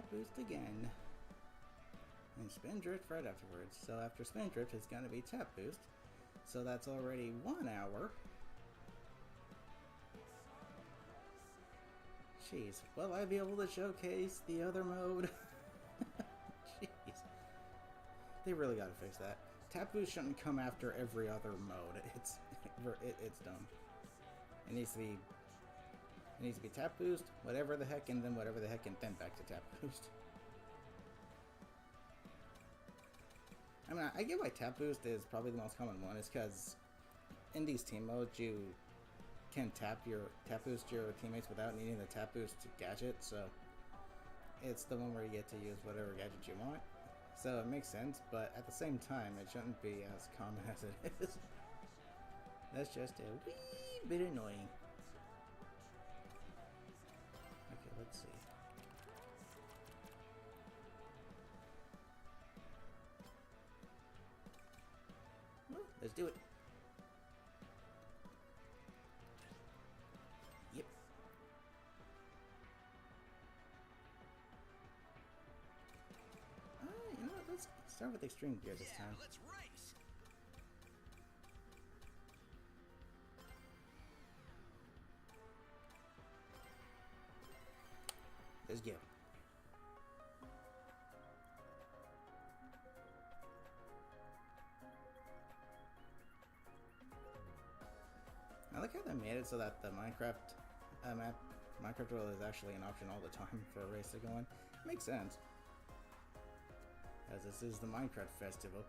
tap boost again. And spin drift right afterwards. So after spin drift it's gonna be tap boost. So that's already 1 hour. Jeez, will I be able to showcase the other mode? Jeez. They really gotta fix that. Tap boost shouldn't come after every other mode. It's dumb. It needs to be tap boost, whatever the heck, and then whatever the heck, and then back to tap boost. I mean, I get why tap boost is probably the most common one. Is because in these team modes you can tap boost your teammates without needing the tap boost gadget. So it's the one where you get to use whatever gadget you want. So it makes sense, but at the same time, it shouldn't be as common as it is. That's just a wee bit annoying. Okay, let's see. Well, let's do it. Yep. You know what? Let's start with extreme gear this time. Let's race. Let's go. I like how they made it so that the Minecraft world is actually an option all the time for a race to go in. Makes sense, as this is the Minecraft festival.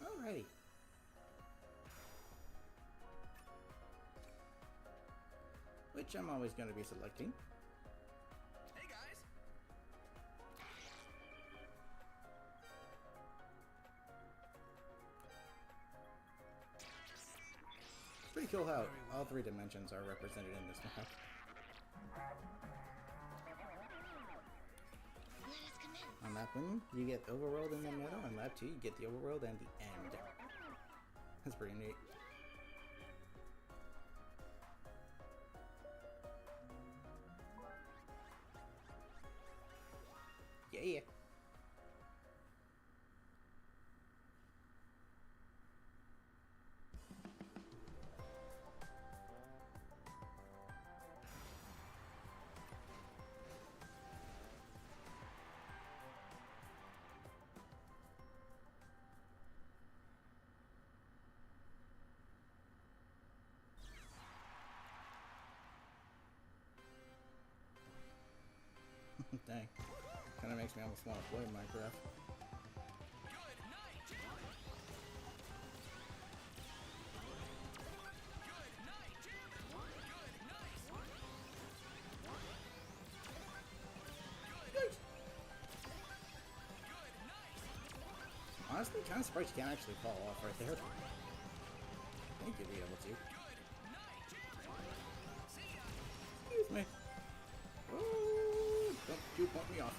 Alrighty. Which I'm always going to be selecting. Hey guys. It's pretty cool how all 3 dimensions are represented in this map. On lap 1, you get the overworld in the middle, and lap 2, you get the overworld and the end. That's pretty neat. Yeah. Dang. Kinda makes me almost want to play Minecraft. Good night. Good night, Jim. Good night. Nice. Good night. Honestly, kind of surprised you can't actually fall off right there. I think you'd be able to. Good night, Jim. See ya. Excuse me. Oh, don't you point me off.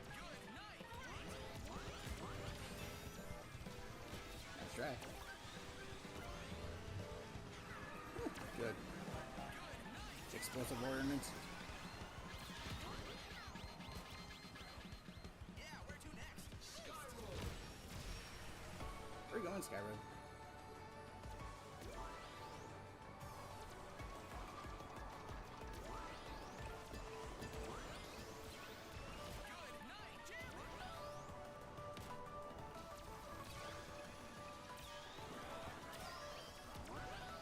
Good night. Nice try. Good. Explosive ordnance. Yeah, where to next? Where are you going, Skyrim? Good night, Jim.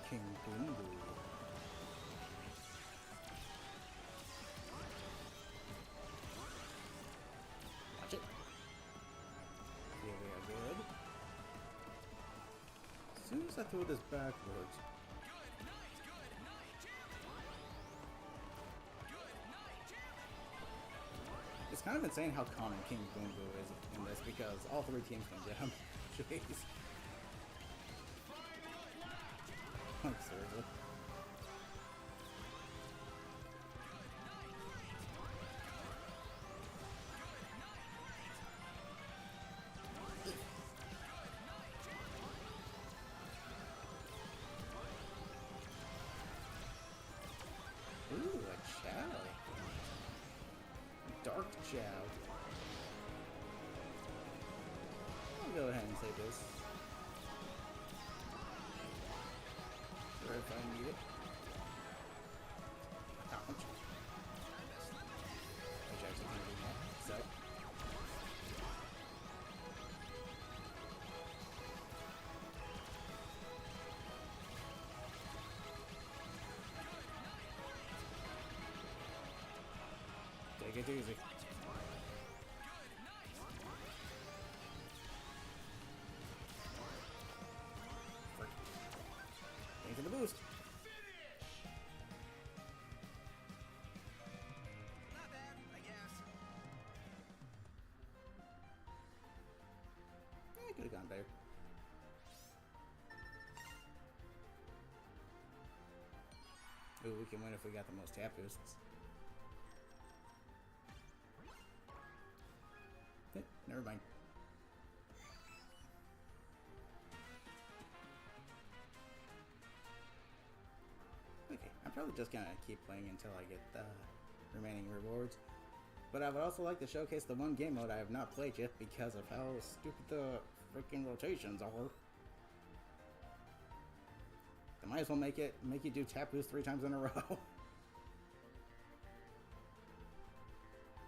King Boombo. Watch it. Here we are good. As soon as I throw this backwards. Good night. Good night, Jim. Good night, Jim. It's kind of insane how common King Boombo is in this because all 3 teams can get him. Jeez. Like, seriously. Ciao. I'll go ahead and say this. Or if I need it. Ouch. Which actually can't do that. So. Take it easy. Thanks for the boost. Not bad, I guess. It could have gone better. Ooh, we can win if we got the most tap boosts. Never mind. Okay, I'm probably just gonna keep playing until I get the remaining rewards. But I would also like to showcase the one game mode I have not played yet because of how stupid the freaking rotations are. They might as well make you do tap boost 3 times in a row.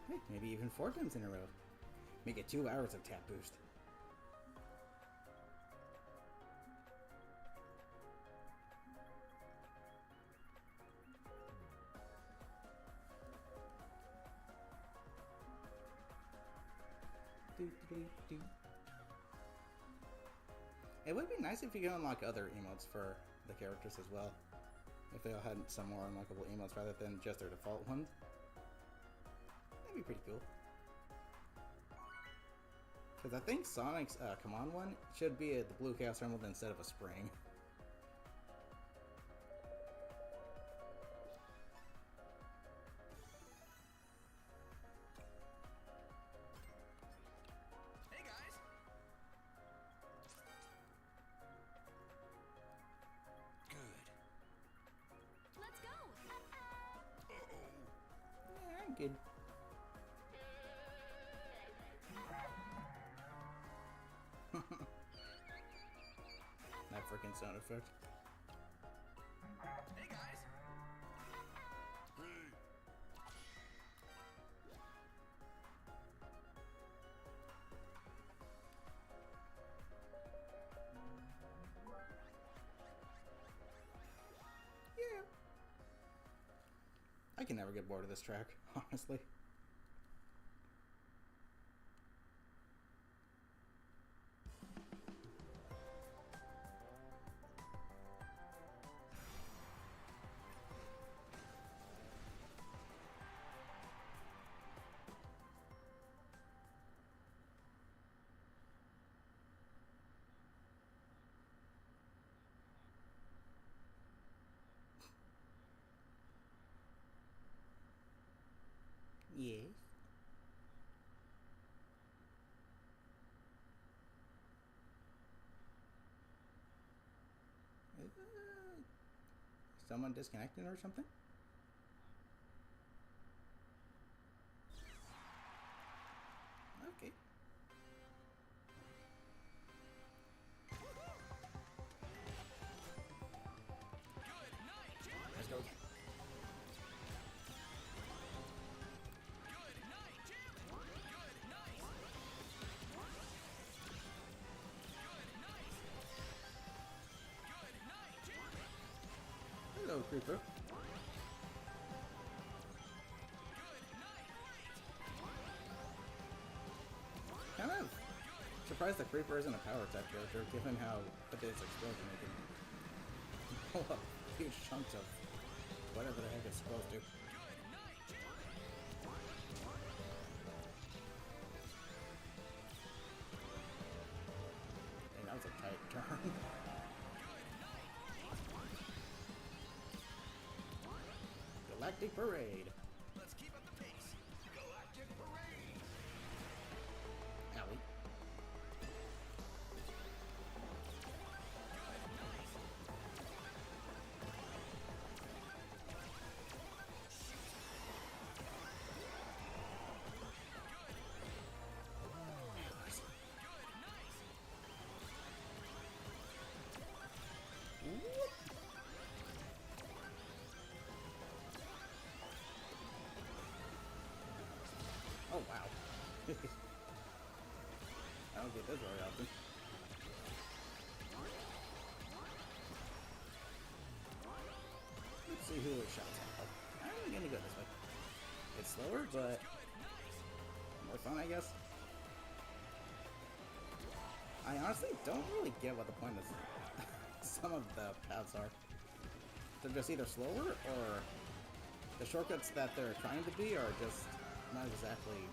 Hey, maybe even 4 times in a row. Make it 2 hours of tap boost. It would be nice if you could unlock other emotes for the characters as well. If they all had some more unlockable emotes rather than just their default ones. That'd be pretty cool. Because I think Sonic's Command one should be the Blue Chaos Emerald instead of a spring. Hey guys. Good. Let's go. Yeah, I'm good. That freaking sound effect. Hey guys. Yeah. I can never get bored of this track, honestly. Yes. Someone disconnected or something? Okay. Good night, gentlemen. Let's go again. Good night, gentlemen. Good night. Good night. Good night, gentlemen. Hello, Creeper. Good night, great. Kind of surprised the Creeper isn't a power type character, given how with his explosion it can blow up huge chunks of whatever the heck it's supposed to. Good night, gentlemen. And that was a tight turn. Galactic Parade. Let's keep up the pace. Galactic Parade. Owie. I don't get this very often. Let's see who it shots at. Oh, I'm gonna go this way. It's slower, but more fun, I guess. I honestly don't really get what the point of some of the paths are. They're just either slower, or the shortcuts that they're trying to be are just not exactly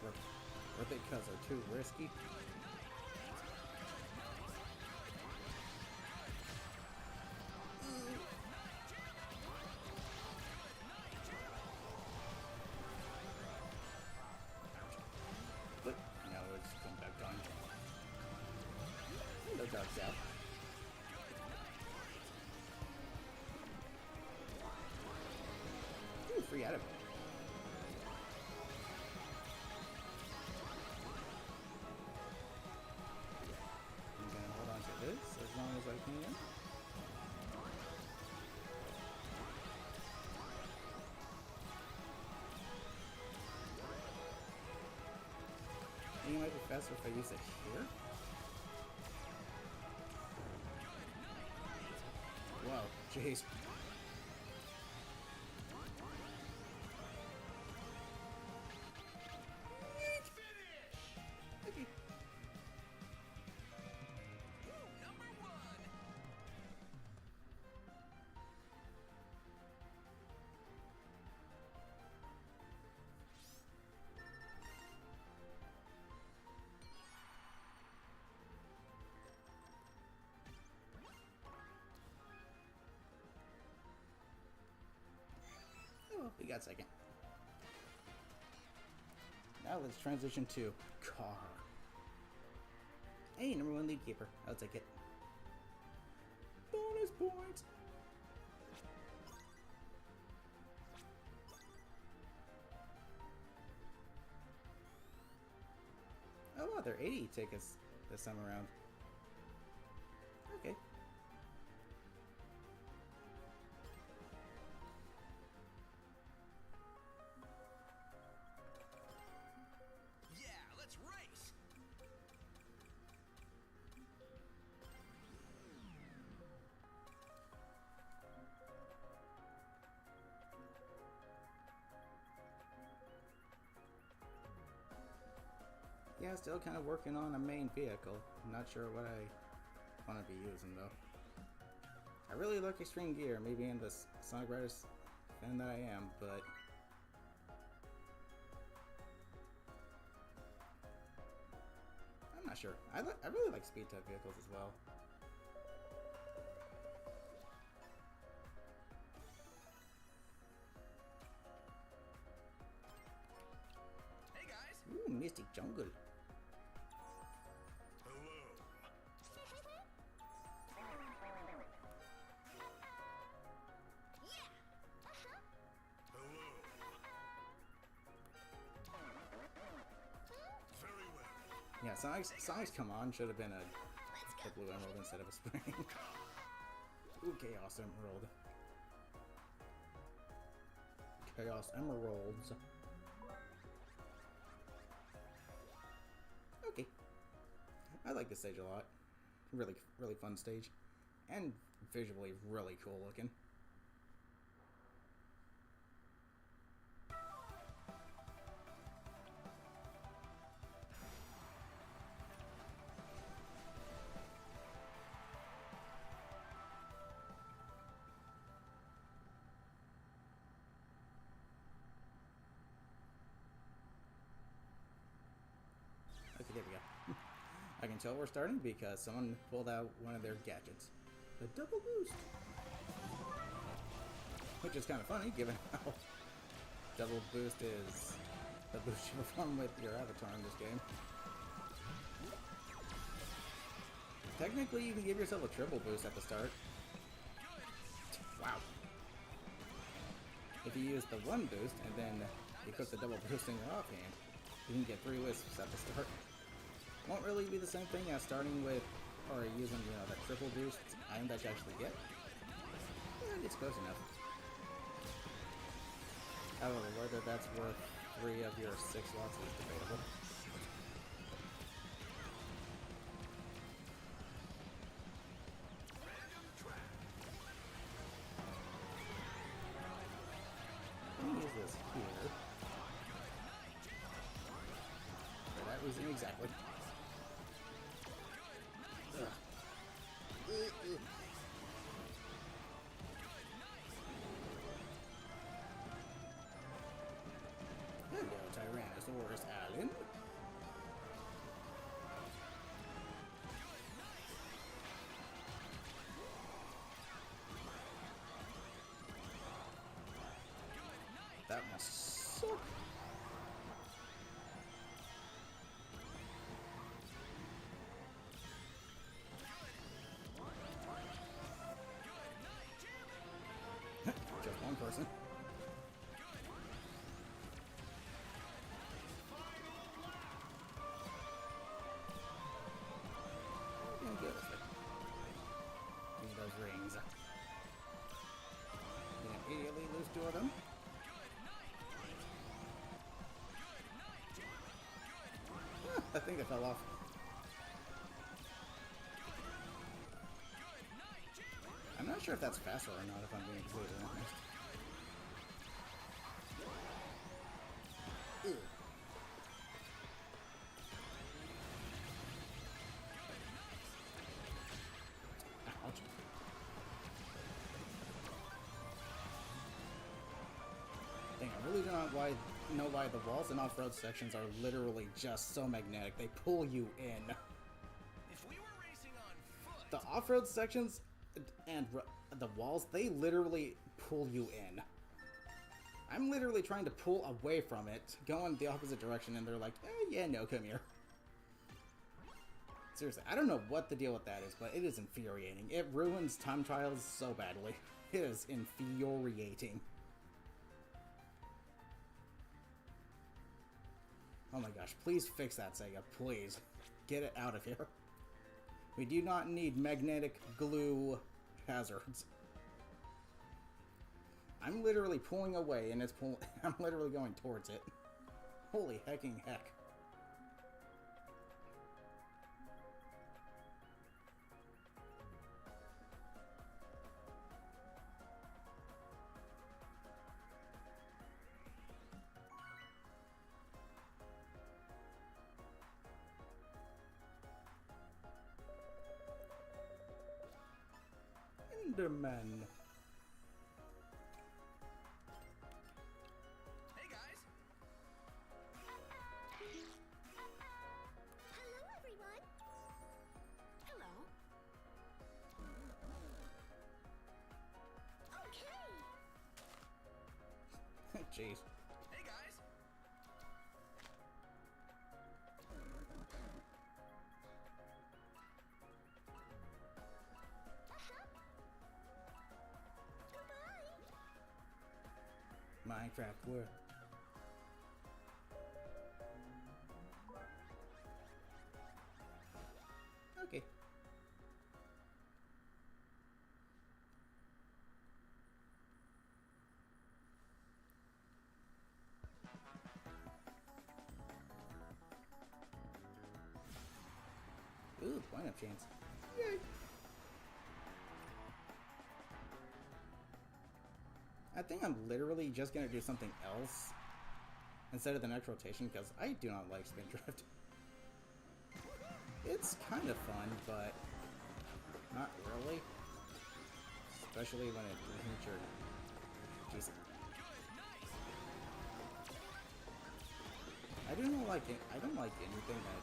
worth it because they're too risky. But now let's come back down. No dogs out. Ooh, free item. I'm gonna hold on to this as long as I can. I think it might be faster if I use it here. Wow, jeez. Okay. Number one. Oh, we got second. Now let's transition to car. Hey, number one lead keeper. I'll take it. Bonus points. Oh wow, they're 80 tickets this time around. Okay. Yeah, let's race. Yeah, still kind of working on a main vehicle. I'm not sure what I want to be using though. I really like extreme gear, maybe in the Sonic Riders fan that I am, but I'm not sure. I really like speed type vehicles as well. Hey guys. Ooh, Mystic Jungle. Hello. Hello. Very well. Yeah, Sonic's Come On should have been a blue emerald instead of a spring. Ooh, Chaos Emerald. Chaos Emeralds. Okay. I like this stage a lot. Really, really fun stage. And visually really cool looking. Okay, there we go. I can tell we're starting because someone pulled out one of their gadgets. The double boost. Which is kind of funny given how double boost is the boost you perform with your avatar in this game. Technically, you can give yourself a triple boost at the start. Wow. If you use the one boost and then you put the double boost in your offhand, you can get 3 wisps at the start. Won't really be the same thing as starting with, or using, you know, that triple boost item that you actually get. But it's close enough. However, whether that's worth 3 of your 6 slots is debatable. Let me use this here. For that reason exactly. Ugh. Hello, Tyrannosaurus Alan. That must suck. Just one person. Yeah, good. Give me those rings. Gonna immediately lose 2 of them. I think it fell off. I'm not sure if that's faster or not, if I'm being completely honest. Ew. Ouch. Dang, I really do not know why the walls and off-road sections are literally just so magnetic. They pull you in. If we were racing on foot, The off-road sections and the walls, they literally pull you in. I'm literally trying to pull away from it, go in the opposite direction, and they're like, yeah, no, come here. Seriously, I don't know what the deal with that is, but it is infuriating. It ruins time trials so badly. It is infuriating. Oh my gosh, please fix that, Sega, please. Get it out of here. We do not need magnetic glue hazards. I'm literally pulling away and it's I'm literally going towards it. Holy hecking heck. Enderman. hey guys, Hello, everyone. Hello. Okay. Jeez. hey guys. Goodbye. Minecraft world. Okay. Ooh, lineup chance. Yay! I think I'm literally just gonna do something else instead of the next rotation because I do not like spin drift. It's kind of fun, but not really. Especially when it hits your... Jeez. I don't like it. I don't like anything that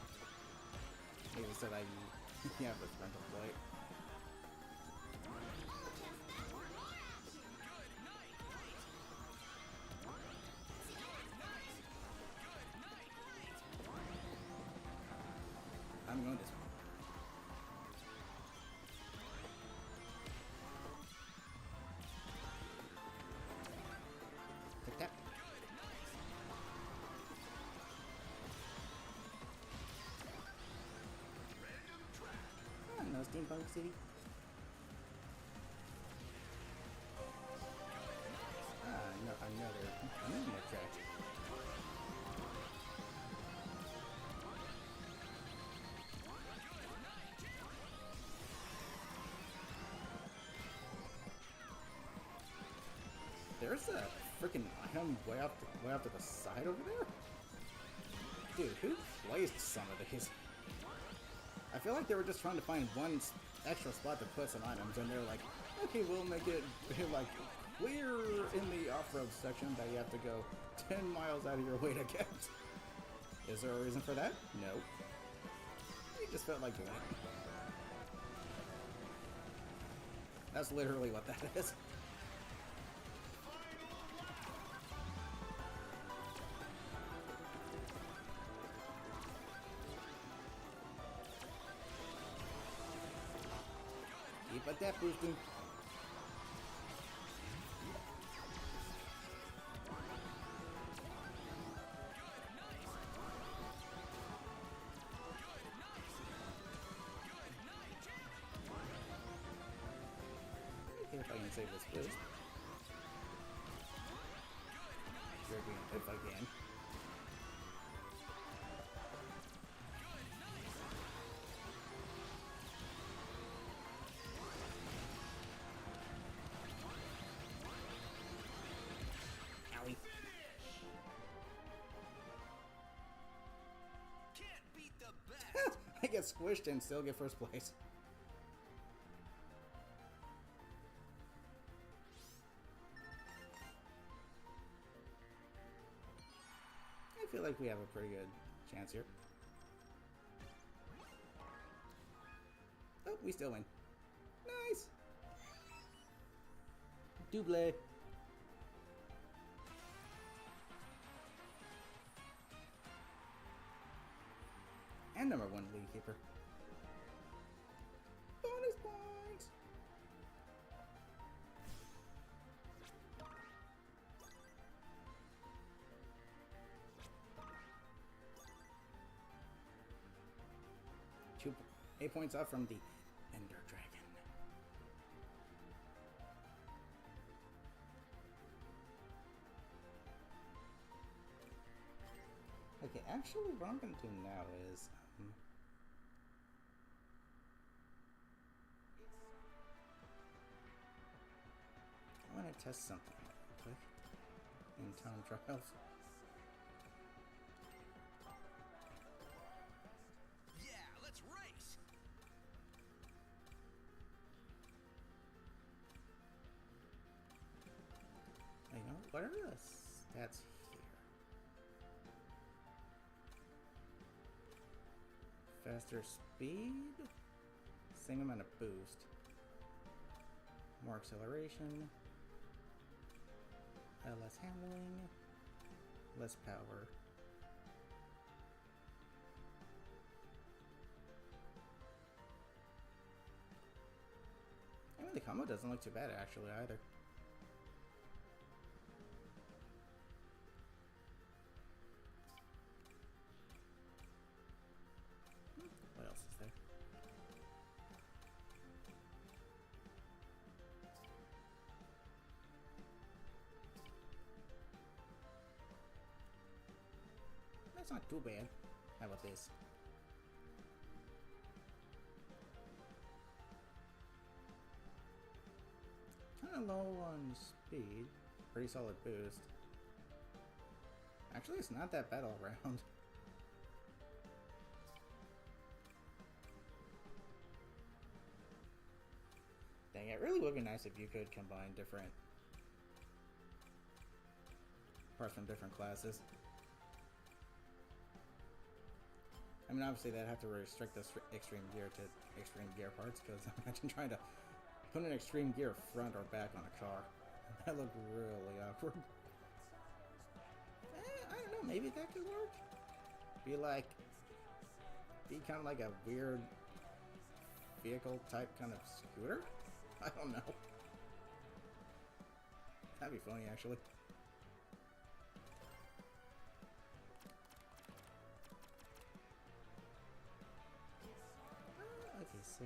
maybe said I have this rental plate. I'm going this way. Take that. Ah, no Steampunk City. Ah, no, another track. there's a freaking item way off to the side over there? Dude, who placed some of these? I feel like they were just trying to find one extra spot to put some items, and they're like, okay, we'll make it like clear in the off-road section that you have to go 10 miles out of your way to get. Is there a reason for that? No. It just felt like doing it. That's literally what that is. Keep at that boosting. If I can save this boost. If I can. Owie. Can't beat the best. I get squished and still get first place. I feel like we have a pretty good chance here. Oh, we still win. Nice! Double. And number 1 league keeper. Bonus points! Two, 8 points off from the Ender Dragon. Okay, actually, what I'm going to do now is I want to test something real quick in time trials. Yeah, let's race. You know, what are the stats here? Faster speed, same amount of boost, more acceleration, less handling, less power. I mean, the combo doesn't look too bad actually either. What else is there? That's not too bad. How about this? Kind of low on speed. Pretty solid boost. Actually, it's not that bad all around. Dang, it really would be nice if you could combine different parts from different classes. I mean, obviously, they'd have to restrict the extreme gear to extreme gear parts, because imagine trying to put an extreme gear front or back on a car. That looked really awkward. I don't know, maybe that could work? Be kind of like a weird vehicle type kind of scooter? I don't know. That'd be funny, actually. Okay, so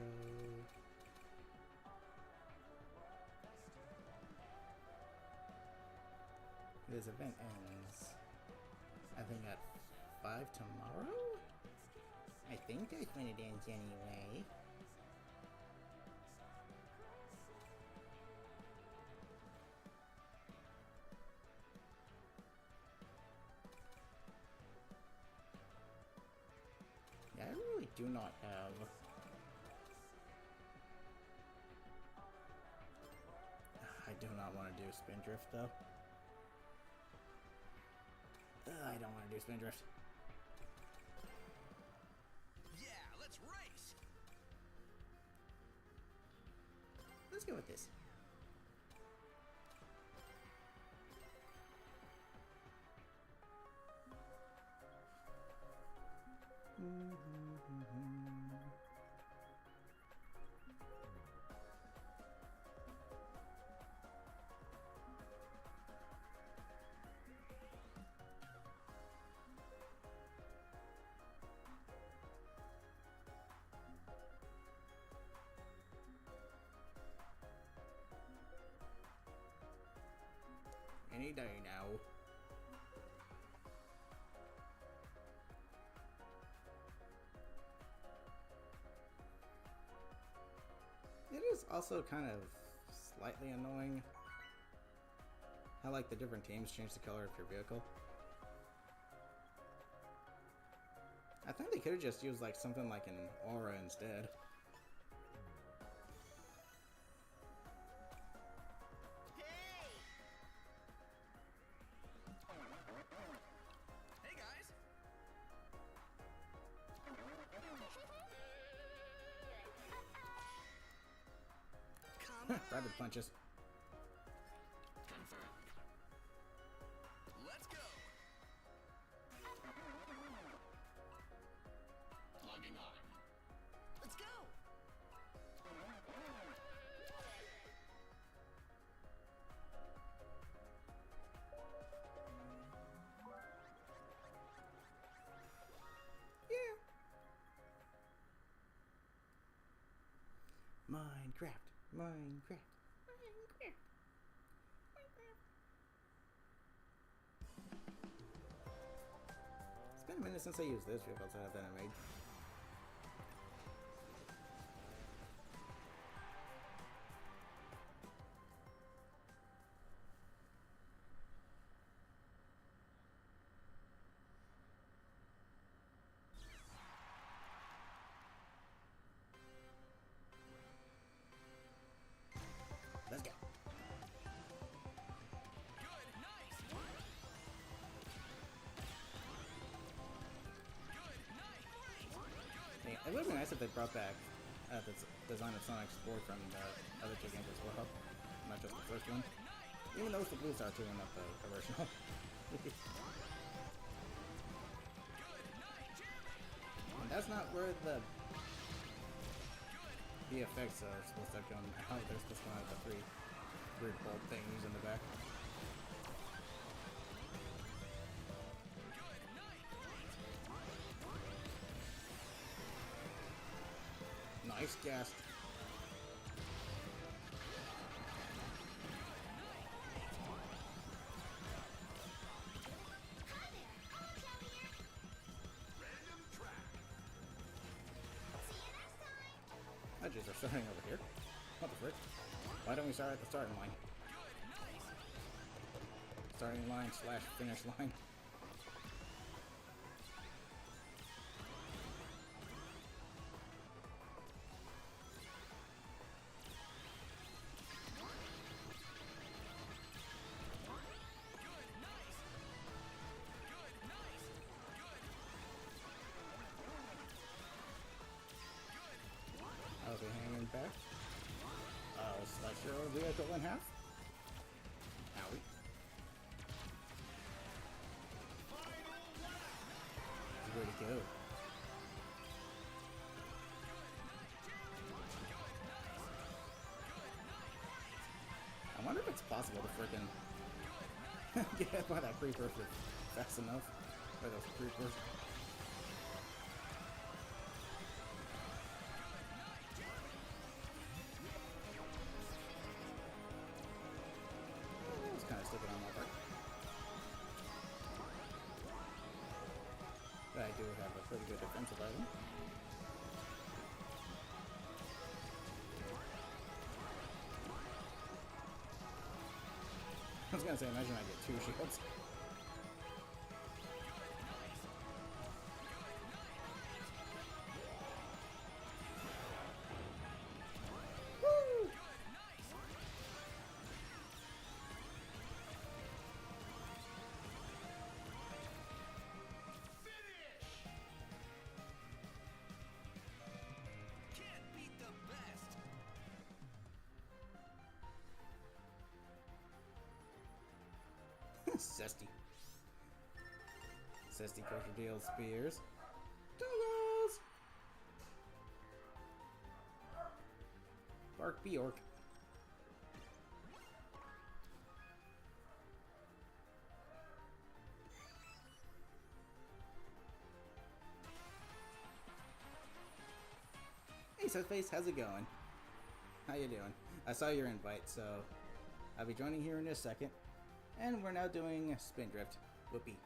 this event ends, I think, at 5 tomorrow? I think that's when it ends anyway. do not have. I do not want to do spin drift though. I don't want to do spin drift. Yeah, let's race. Let's go with this. Any day now. It is also kind of slightly annoying how like the different teams change the color of your vehicle. I think they could have just used like something like an aura instead. Hey guys. Come on. Rabbit punches. Let's go. Logging on. Let's go. Yeah. Minecraft. Minecraft. Minecraft. Minecraft. It's been a minute since I used this vehicle that I made. Let's go. Good, nice. Good, nice. Great. Good. It would have been nice if they brought back the design of Sonic's board from the other two games as well, not just the first one. Even though it's the Blue Star 2 and not the original. And that's not where the effects are supposed to come out. They're supposed to come out with the three weird bolt things in the back. Nice gas. Random track. Edges are starting over here. What the frick? Why don't we start at the starting line? Starting line / finish line. I'll be hanging back. I'll slice your vehicle in half. Owie. Way to go. I wonder if it's possible to freaking get hit by that creeper fast enough. By those creepers. Kind of sticking on my part. But I do have a pretty good defensive item. I was gonna say, imagine I get 2 shields. Zesty. Zesty crocodile spears. Toggles! Bark Bjork. Hey Setface, how's it going? How you doing? I saw your invite, so I'll be joining here in a second. And we're now doing Spin Drift. Whoopee.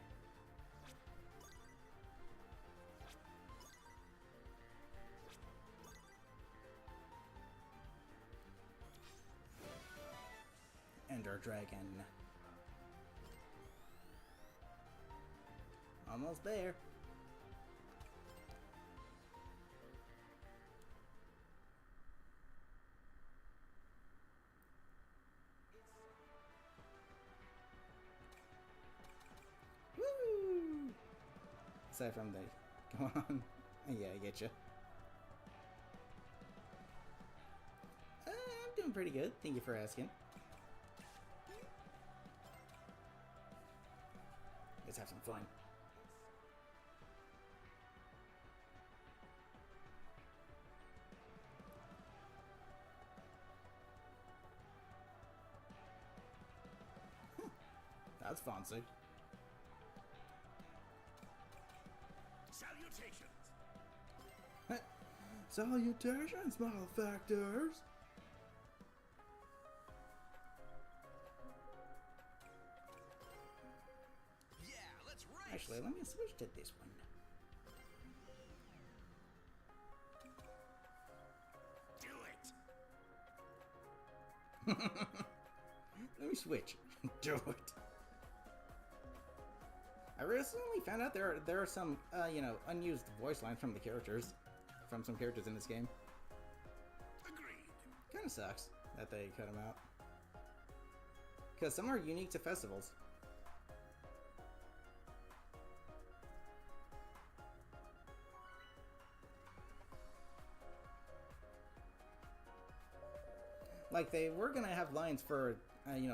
Ender Dragon. Almost there. Woo! Aside from the... Come on. Yeah, I get you. I'm doing pretty good. Thank you for asking. Let's have some fun. That's fancy. Salutations! Salutations, malefactors! Yeah, let's race! Actually, let me switch to this one. Do it! Let me switch. Do it. I recently found out there are some, unused voice lines from the characters, from some characters in this game. Agreed. Kind of sucks that they cut them out. Because some are unique to festivals. Like, they were gonna have lines for,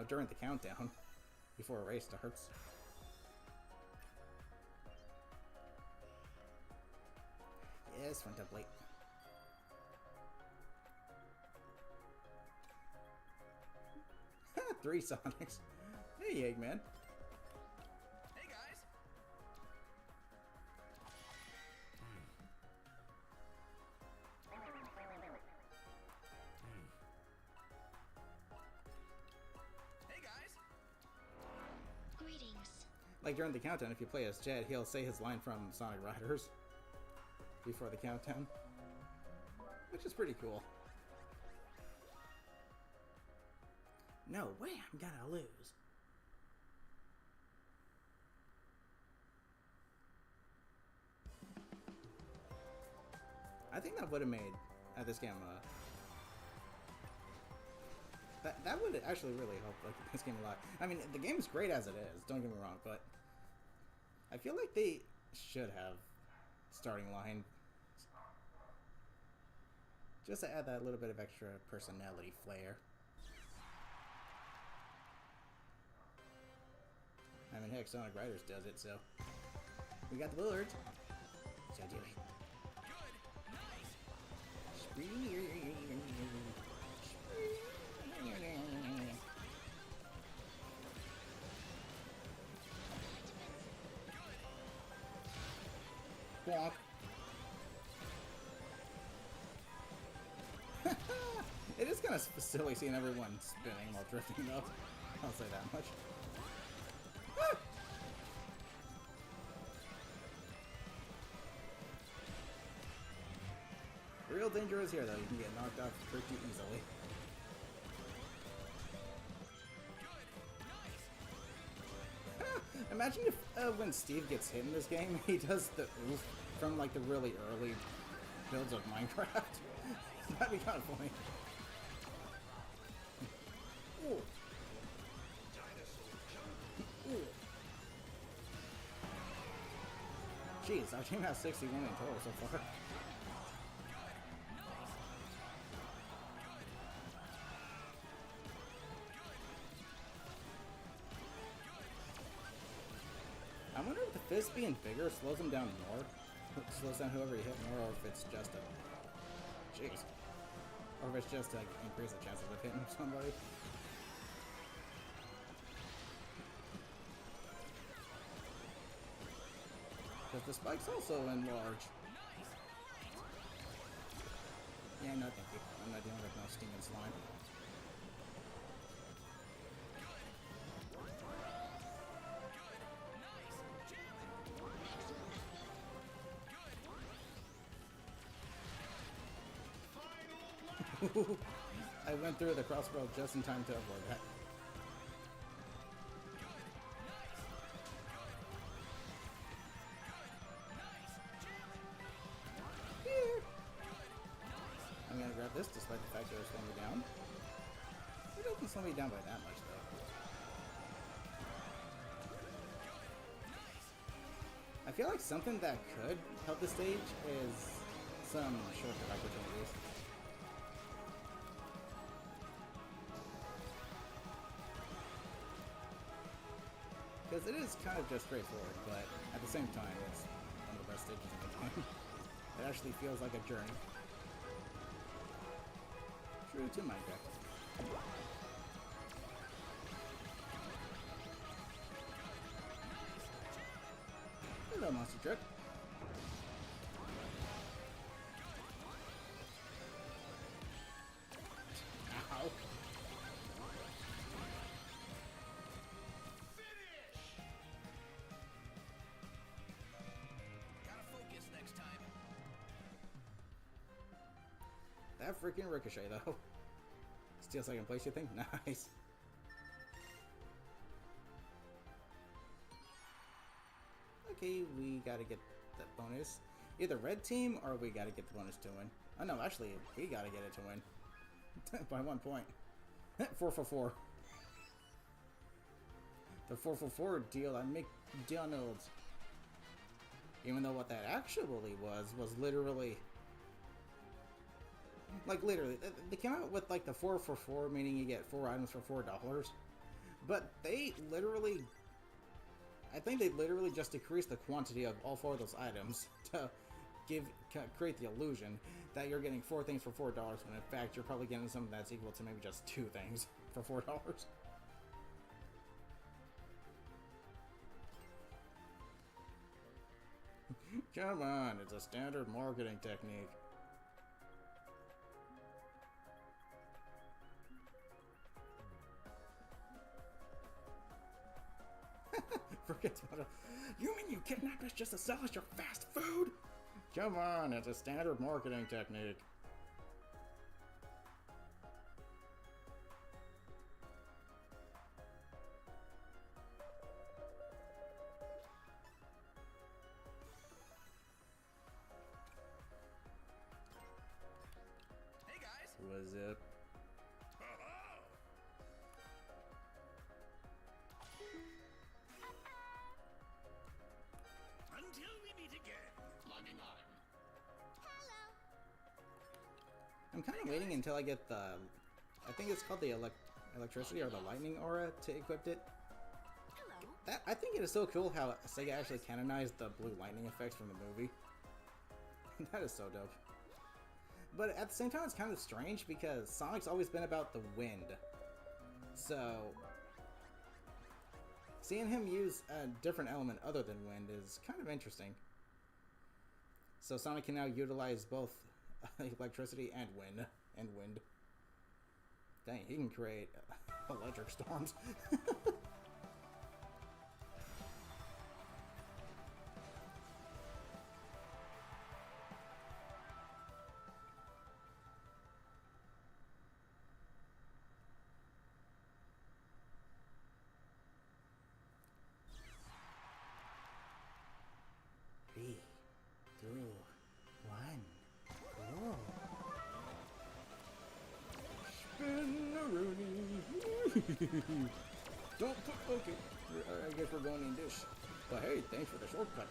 during the countdown, before a race starts. Yes, front up late. Three Sonics. Hey, Eggman. Hey, guys! Hey, guys! Greetings. Like, during the countdown, if you play as Jed, he'll say his line from Sonic Riders before the countdown, which is pretty cool. No way I'm gonna lose. I think that would have made this game that would actually really help this game a lot. I mean, the game is great as it is, don't get me wrong, but I feel like they should have starting line just to add that little bit of extra personality flair. I mean, heck, Sonic Riders does it, so we got the bullets. So do it. Bonk. It is kind of silly seeing everyone spinning while drifting, though. I'll say that much. Ah! Real danger is here, though. You can get knocked off pretty easily. Imagine if when Steve gets hit in this game, he does the oof from like the really early builds of Minecraft. That'd be kind of funny. Ooh. Ooh. Jeez, our team has 61 in total so far. fist being bigger slows him down more. Slows down whoever you hit more, or if it's just a... Jeez. Or if it's just to increase the chances of hitting somebody. Because the spikes also enlarge. Yeah, no thank you. I'm not dealing with no steaming slime. I went through the CrossWorlds just in time to avoid that. I'm gonna grab this despite the fact that it'll slow me down. It doesn't slow me down by that much though. I feel like something that could help the stage is some shortcut opportunities. Because it is kind of just straightforward, but at the same time, it's one of the best stages in the game. It actually feels like a journey. True to Minecraft. Hello, monster truck. Ow. That freaking ricochet though. Steal second place, you think? Nice. Okay, we gotta get that bonus. Either red team or we gotta get the bonus to win. Oh no, actually, we gotta get it to win. By 1 point. 4 for 4. The 4 for 4 deal at McDonald's. Even though what that actually was literally... Like, literally, they came out with, like, the 4 for 4, meaning you get 4 items for $4. But they literally... I think they literally just decreased the quantity of all 4 of those items to create the illusion that you're getting 4 things for $4, when in fact you're probably getting something that's equal to maybe just 2 things for $4. Come on, it's a standard marketing technique. Forget about it. You mean you kidnapped us just to sell us your fast food? Come on, it's a standard marketing technique. Hey guys. What's up? Until we meet again. Logging on. I'm kind of waiting until I get the... I think it's called the electricity or the lightning aura to equip it. Hello. I think it is so cool how Sega actually canonized the blue lightning effects from the movie. That is so dope. But at the same time, it's kind of strange because Sonic's always been about the wind. So... seeing him use a different element other than wind is kind of interesting. So Sonic can now utilize both electricity and wind. Dang, he can create electric storms. Three, two, one, go. Spin-a-rooney. Don't put... Okay, I guess we're going in this. But hey, thanks for the shortcut.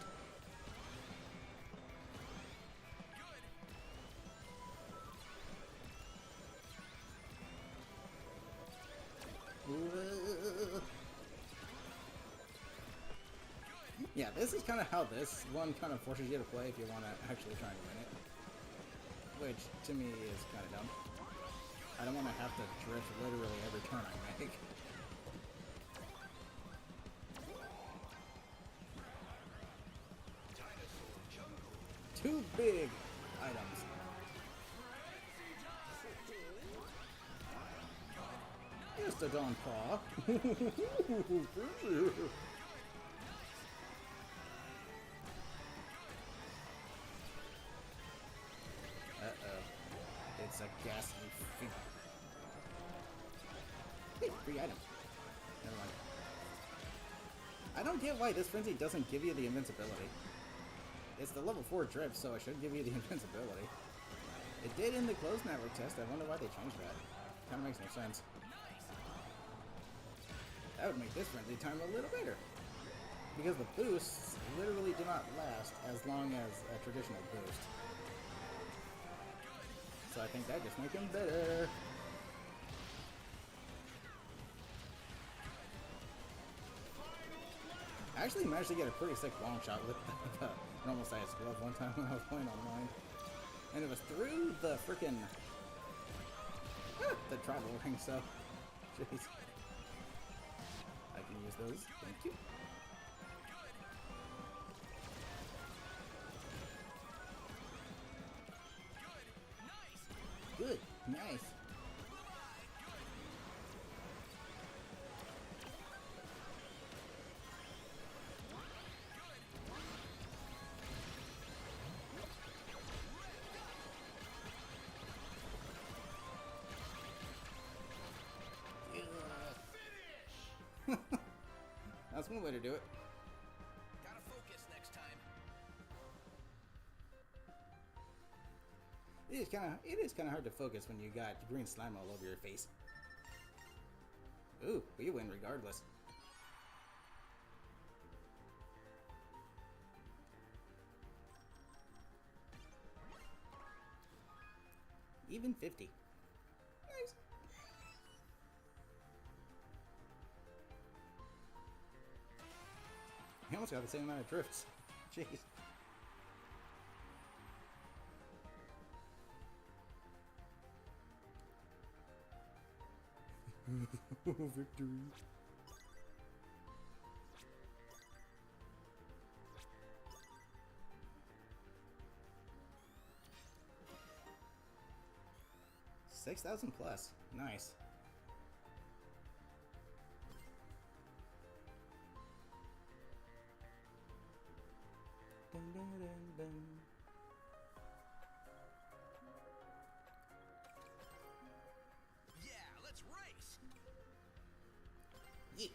Yeah, this is kind of how this one kind of forces you to play if you want to actually try and win it. Which, to me, is kind of dumb. I don't want to have to drift literally every turn I make. Two big items. Just a Dawn Paw. Uh-oh. It's a ghastly figure. Hey, free item. Never mind. I don't get why this frenzy doesn't give you the invincibility. It's the level 4 drift, so it should give you the invincibility. It did in the closed network test. I wonder why they changed that. Kind of makes no sense. That would make this frenzy time a little better. Because the boosts literally do not last as long as a traditional boost. So I think that just makes them better. I actually managed to get a pretty sick long shot with the normal size glove one time when I was playing online. And it was through the frickin' the travel ring, so jeez. I can use those. Thank you. Good. Nice. That's one way to do it. Gotta focus next time. It is kind of hard to focus when you got green slime all over your face. Ooh, we win regardless. Even 50. Nice. We almost got the same amount of drifts. Jeez. Victory. $6,000 plus. Nice. Dun, dun, dun, dun. Yeah, let's race. Yeah.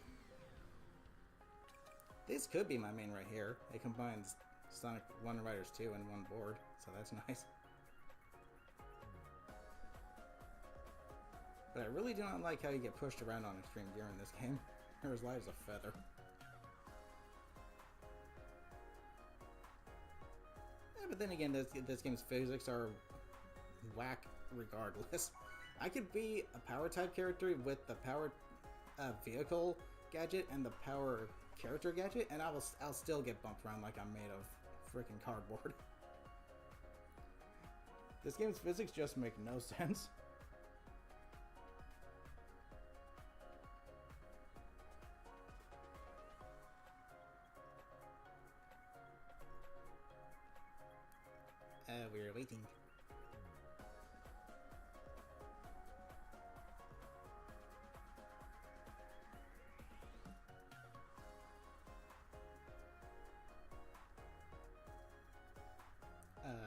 This could be my main right here. It combines Sonic Wonder Riders 2 in one board, so that's nice. But I really do not like how you get pushed around on extreme gear in this game. You're as light as a feather. Yeah, but then again, this game's physics are whack regardless. I could be a power type character with the power vehicle gadget and the power character gadget, and I'll still get bumped around like I'm made of freaking cardboard. This game's physics just make no sense. We're waiting.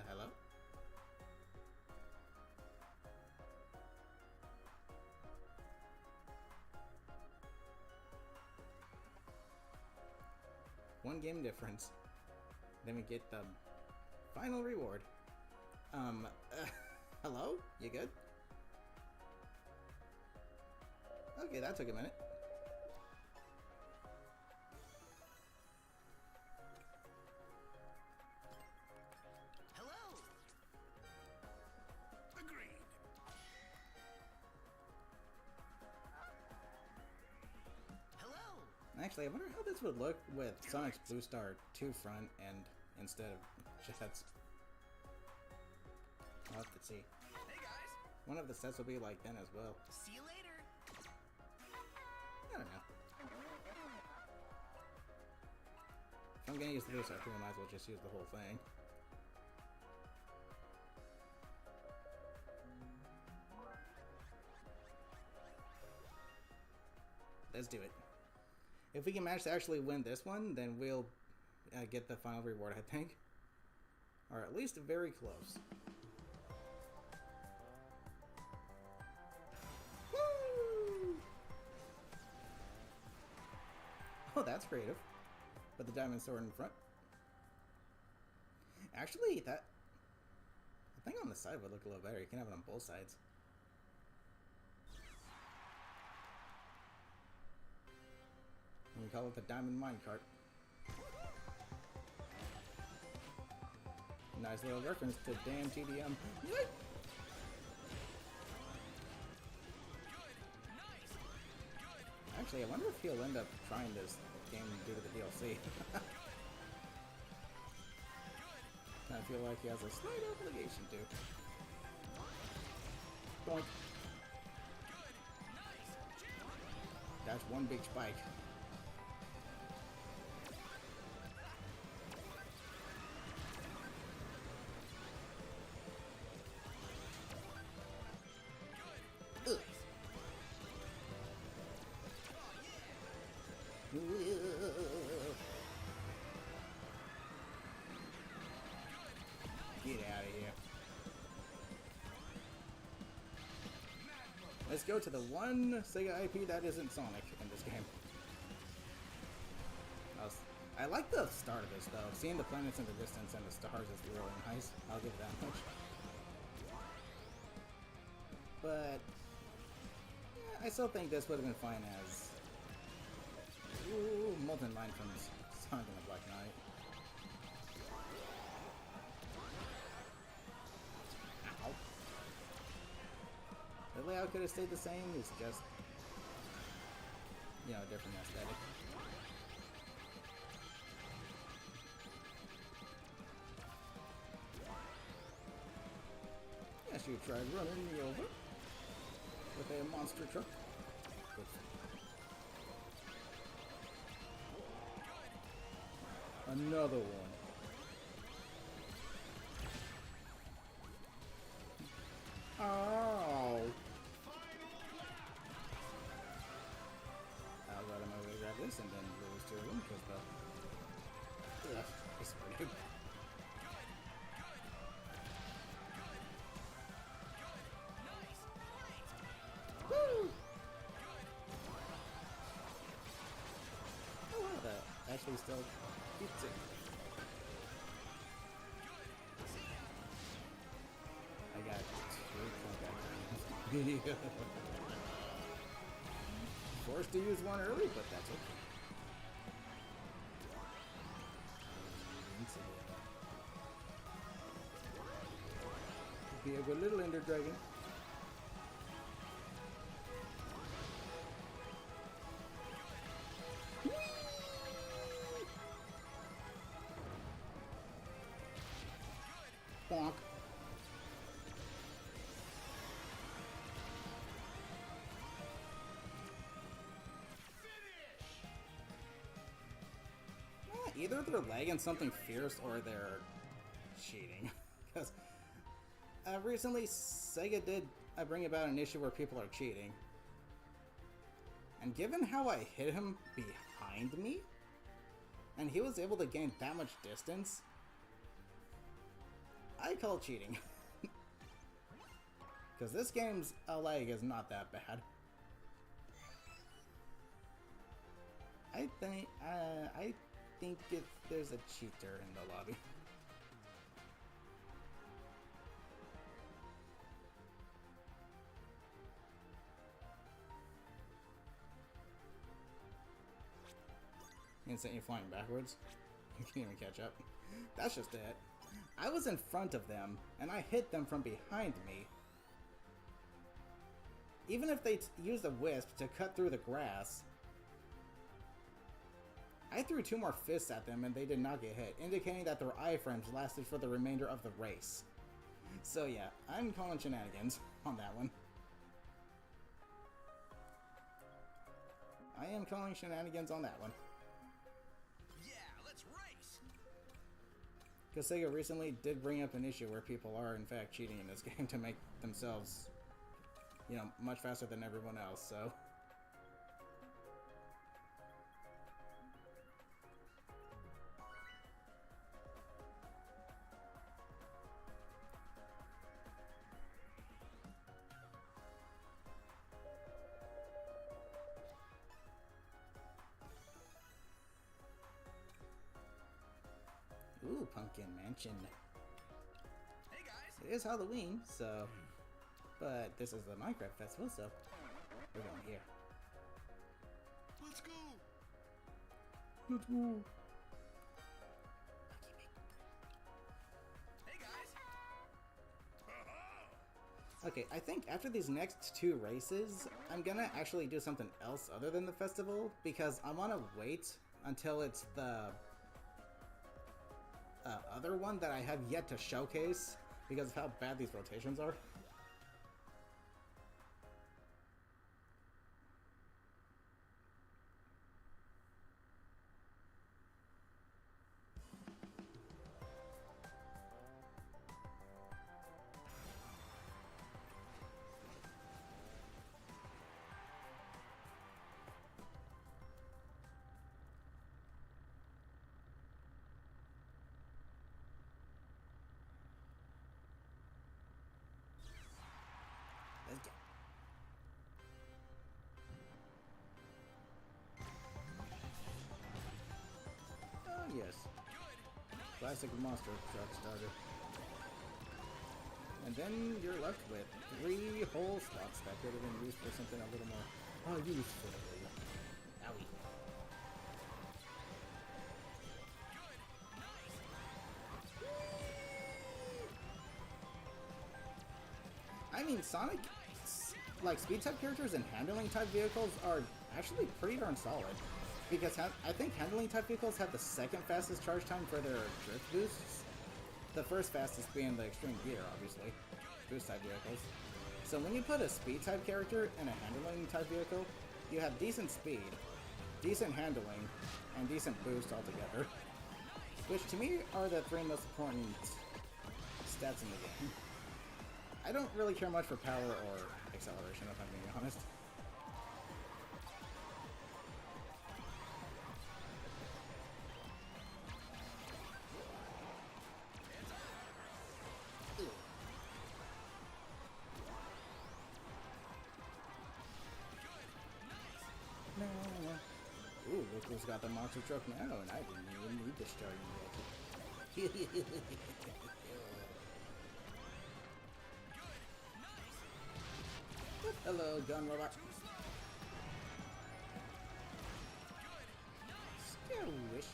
Hello? One game difference. Then we get the final reward. Hello? You good? Okay, that took a minute. Hello. Agreed. Hello. Actually, I wonder how this would look with Sonic's Blue Star 2 front end instead of jets. I'll have to see. Hey guys. One of the sets will be like then as well. See you later. I don't know. If I'm gonna use the Blue Star 2, I might as well just use the whole thing. Let's do it. If we can manage to actually win this one, then we'll get the final reward, I think. Or at least very close. Woo! Oh, that's creative. Put the diamond sword in front. Actually, that... I think on the side would look a little better. You can have it on both sides. We call it the diamond minecart. Nice little reference to damn TDM. What? Actually, I wonder if he'll end up trying this game due to the DLC. I feel like he has a slight obligation to. Boink. That's one big spike. Ugh. Get out of here. Let's go to the one Sega IP that isn't Sonic in this game. I like the start of this though. Seeing the planets in the distance and the stars is really nice. I'll give it that much. But yeah, I still think this would have been fine as Molten Mind from Sonic and the Black Knight. Ow. The layout could have stayed the same. It's just, you know, a different aesthetic. Yes, you tried running me over with a monster truck. Another one. Oh! I was out of my way to grab this and then lose two of them because the... Ugh, it's weird. Woo! Oh wow, that actually still keeps it. I got two comeback. Forced to use one early, but that's okay. Be a good little Ender Dragon. Bonk. Either they're lagging something fierce or they're cheating. Because recently Sega did bring about an issue where people are cheating. And given how I hit him behind me, and he was able to gain that much distance, I call cheating. Because this game's lag is not that bad. I think there's a cheater in the lobby. Instant you flying backwards. You can't even catch up. That's just it. I was in front of them, and I hit them from behind me. Even if they used a wisp to cut through the grass, I threw 2 more fists at them and they did not get hit, indicating that their iframes lasted for the remainder of the race. So yeah, I'm calling shenanigans on that one. I am calling shenanigans on that one. Yeah, let's race. Because Sega recently did bring up an issue where people are in fact cheating in this game to make themselves, you know, much faster than everyone else, so... Ooh, Pumpkin Mansion. Hey guys. It is Halloween, so... But this is the Minecraft festival, so... We're going here. Let's go. Let's go! Hey guys. Okay, I think after these next 2 races, I'm gonna actually do something else other than the festival, because I want to wait until it's the other one that I have yet to showcase, because of how bad these rotations are. Let's go. Oh yes. Classic monster truck starter. And then you're left with 3 whole slots that could have been used for something a little more useful. Owie. I mean, Sonic, like, speed type characters and handling type vehicles are actually pretty darn solid. Because I think handling type vehicles have the second fastest charge time for their drift boosts. The first fastest being the extreme gear, obviously. Boost type vehicles. So when you put a speed type character in a handling type vehicle, you have decent speed, decent handling, and decent boost altogether. Which to me are the 3 most important stats in the game. I don't really care much for power or acceleration, if I'm being honest. Ooh, look who's got the monster truck now, and I didn't even need to start yet. Hello, gun robot. Scawish.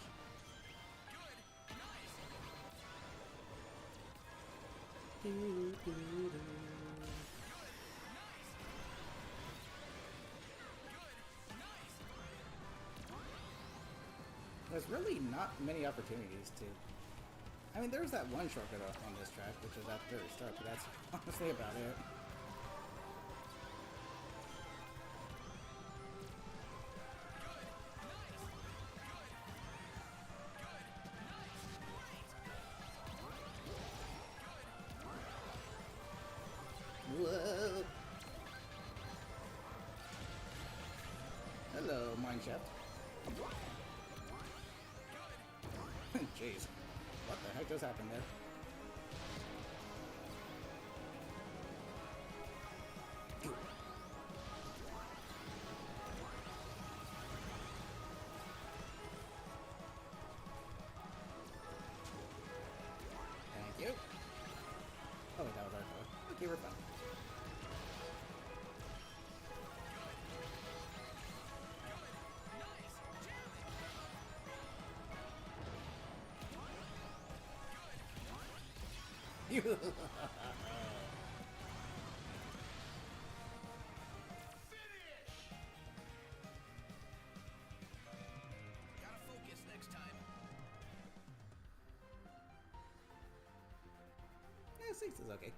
There's really not many opportunities to... I mean, there's that one shortcut on this track, which is at the very start, but that's honestly about it. Whoa! Hello, mineshaft. Jeez, what the heck just happened there? Thank you. Oh, that was our code. Okay, we're fine. Gotta focus. 6 is okay.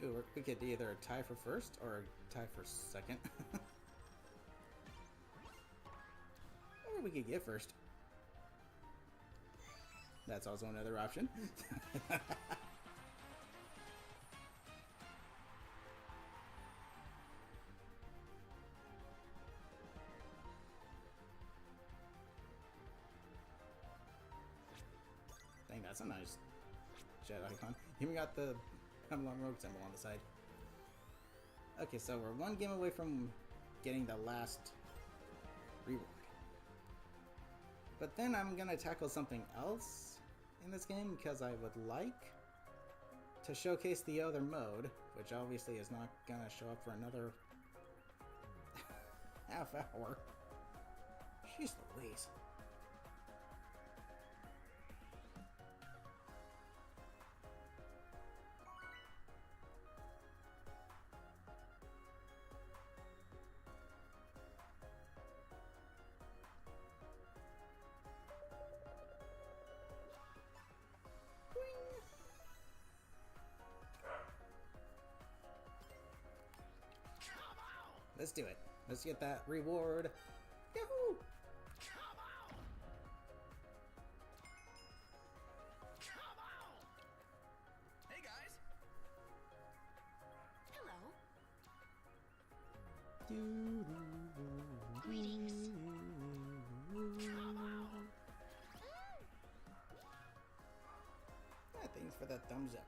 Ooh, we could either tie for first or tie for second. Or we could get first. That's also another option. Dang, that's a nice jet icon. Even got the Hemlock Rogue symbol on the side. Okay, so we're one game away from getting the last reward. But then I'm gonna tackle something else in this game because I would like to showcase the other mode, which obviously is not gonna show up for another half hour. Jeez Louise. Let's do it. Let's get that reward. Yahoo! Come on! Come on! Hey guys! Hello. Greetings. Come on! Yeah, thanks for that thumbs up.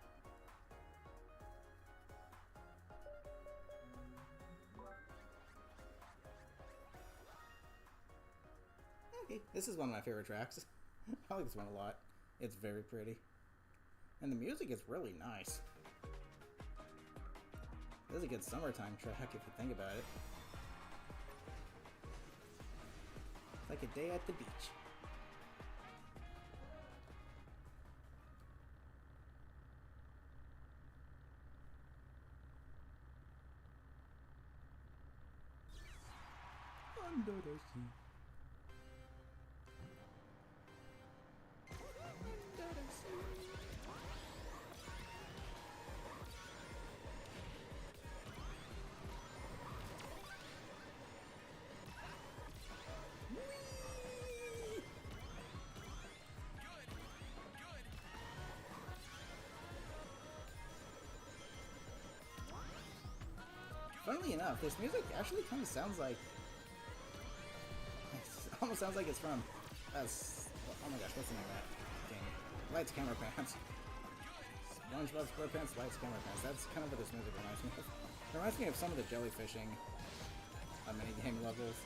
Okay, this is one of my favorite tracks. I like this one a lot. It's very pretty. And the music is really nice. This is a good summertime track if you think about it. It's like a day at the beach. Under the sea. Funnily enough, this music actually kind of sounds like... It almost sounds like it's from... oh my gosh, what's the name of that game? Lights, Camera, Pants. SpongeBob SquarePants, Lights, Camera, Pants. That's kind of what this music reminds me of. It reminds me of some of the jellyfishing minigame levels.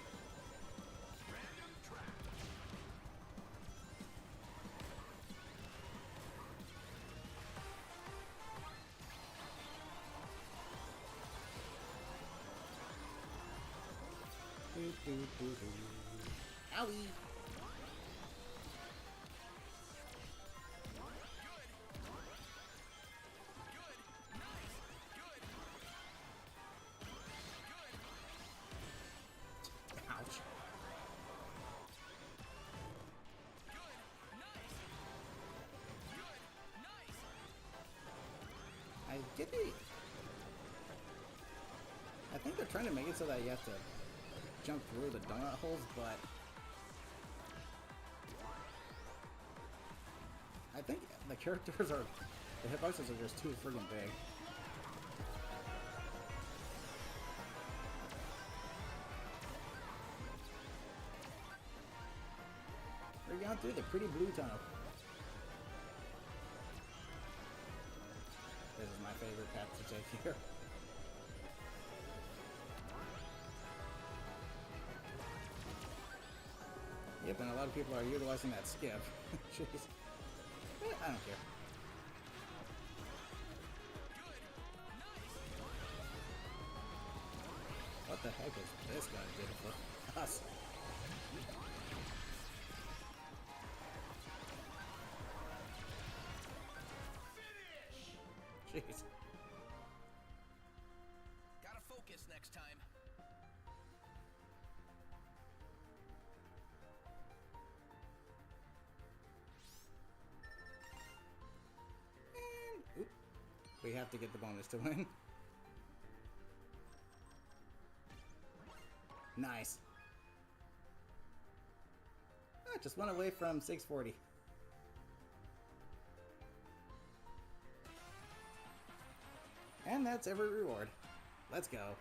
Owie! Ouch. I get it. I think they're trying to make it so that you have to jump through the donut holes, but I think the characters are, the hitboxes are just too friggin' big. We're going through the pretty blue tunnel. This is my favorite path to take here. Yep, and a lot of people are utilizing that skip. Jeez. I don't care. What the heck is this guy doing for us? Jeez. Gotta focus next time. have to get the bonus to win. Nice. Ah, just one away from 640. And that's every reward. Let's go.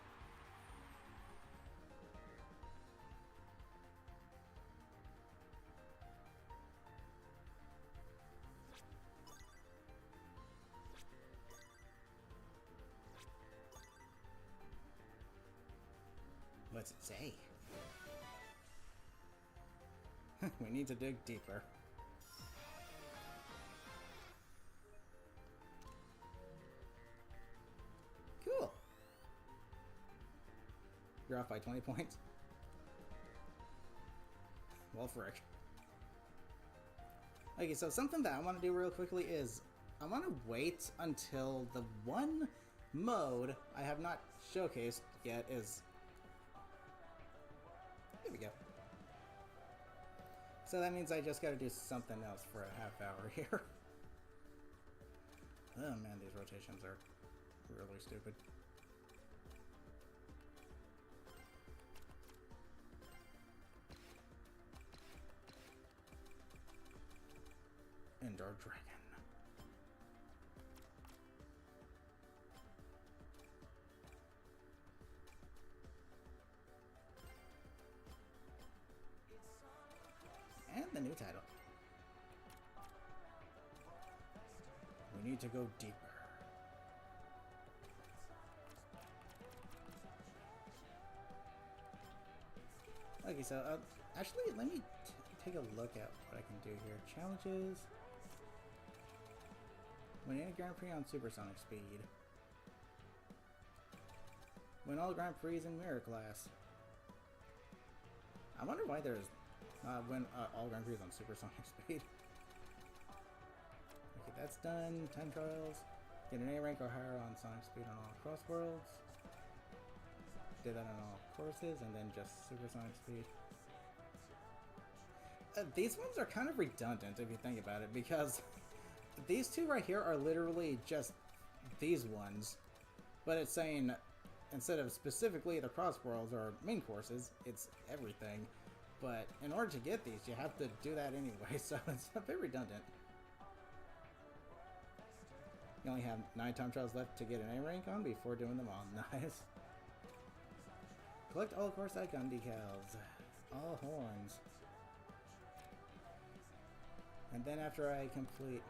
What's it say? We need to dig deeper. Cool. You're off by 20 points. Well, frick. Okay, so something that I want to do real quickly is I want to wait until the one mode I have not showcased yet is... There we go. So that means I just gotta do something else for a half hour here. Oh man, these rotations are really stupid. And our dragon. And the new title. We need to go deeper. Okay, so actually, let me take a look at what I can do here. Challenges. Win any Grand Prix on supersonic speed. Win all Grand Prix in Mirror Class. I wonder why there's win all Grand Prix on supersonic speed. Okay, that's done. Time trials. Get an A rank or higher on sonic speed on all CrossWorlds. Did that on all courses, and then just supersonic speed. These ones are kind of redundant if you think about it, because these two right here are literally just these ones, but it's saying instead of specifically the CrossWorlds or main courses, it's everything. But in order to get these, you have to do that anyway, so it's a bit redundant. You only have 9 time trials left to get an A rank on before doing them all. Nice. Collect all course icon decals. All horns. And then after I complete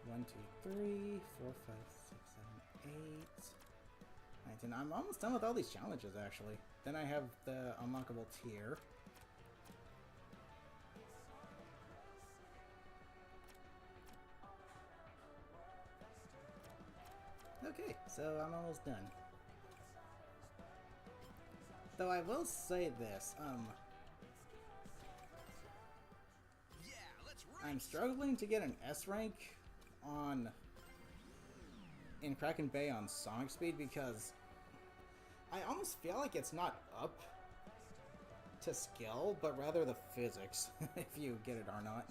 1, 2, 3, 4, 5, 6, 7, 8, 19. I'm almost done with all these challenges, actually. Then I have the unlockable tier. Okay, so I'm almost done. Though I will say this, Yeah, let's race. I'm struggling to get an S rank in Kraken Bay on Sonic Speed because I almost feel like it's not up to skill, but rather the physics, if you get it or not.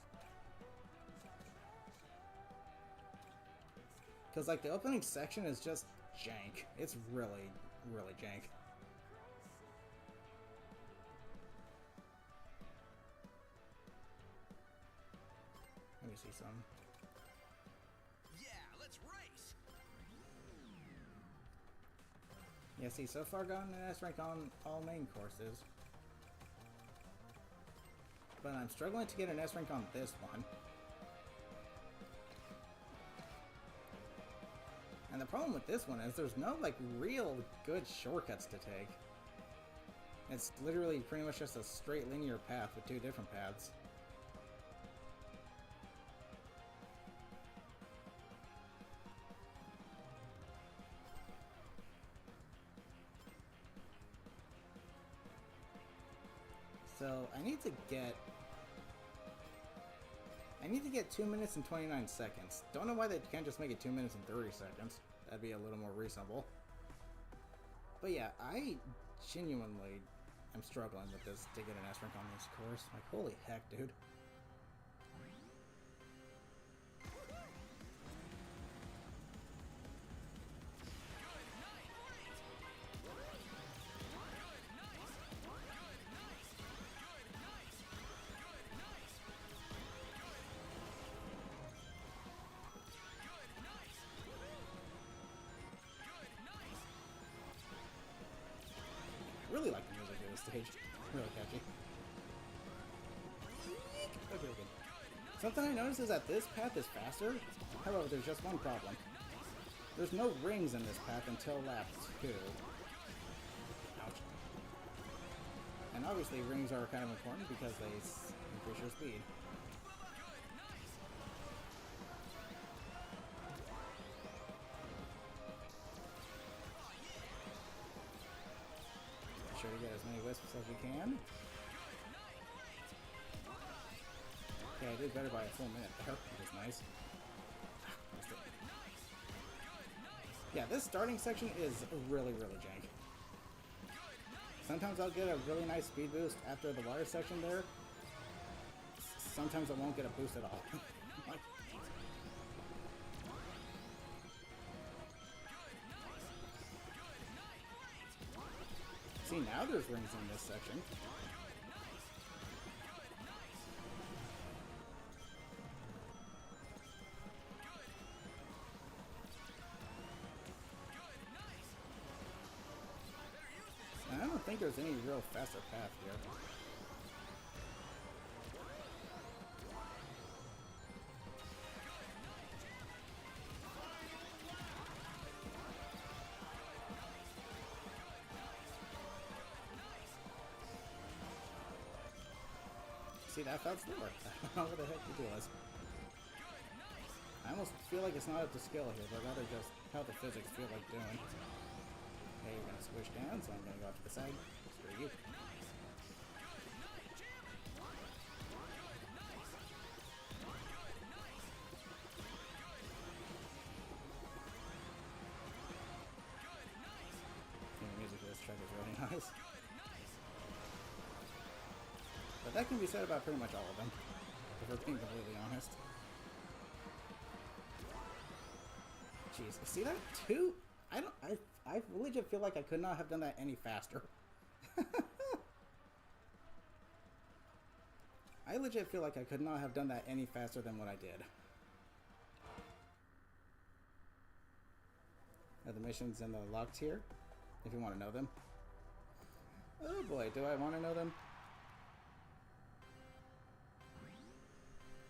Because, like, the opening section is just jank. It's really, really jank. Let me see some. Yeah, let's race. Yeah, see, so far gotten an S rank on all main courses. But I'm struggling to get an S rank on this one. And the problem with this one is there's no, like, real good shortcuts to take. It's literally pretty much just a straight linear path with 2 different paths. So I need to get 2 minutes and 29 seconds. Don't know why they can't just make it 2 minutes and 30 seconds. That'd be a little more reasonable. But yeah, I genuinely am struggling with this to get an S rank on this course. Like, holy heck, dude. this stage. Really catchy. Okay, good. Something I noticed is that this path is faster. However, there's just one problem. There's no rings in this path until lap 2. Ouch. And obviously rings are kind of important because they increase your speed. Be sure to get as many wisps as you can. Okay, I did better by a full minute there, which is nice. Missed it. Yeah, this starting section is really, really jank. Sometimes I'll get a really nice speed boost after the water section there. Sometimes I won't get a boost at all. Like, see, now there's rings in this section. And I don't think there's any real faster path here. See, that felt slower. I don't know what the heck it was. I almost feel like it's not up to skill here, but rather just how the physics feel like doing. Okay, you're gonna switch down, so I'm gonna go off to the side. Screw you. The music of this track is really nice. But that can be said about pretty much all of them, if we're being completely honest. Jeez, see that? 2? I legit feel like I could not have done that any faster. I legit feel like I could not have done that any faster than what I did. Are the missions in the locked here? If you want to know them. Oh boy, do I want to know them?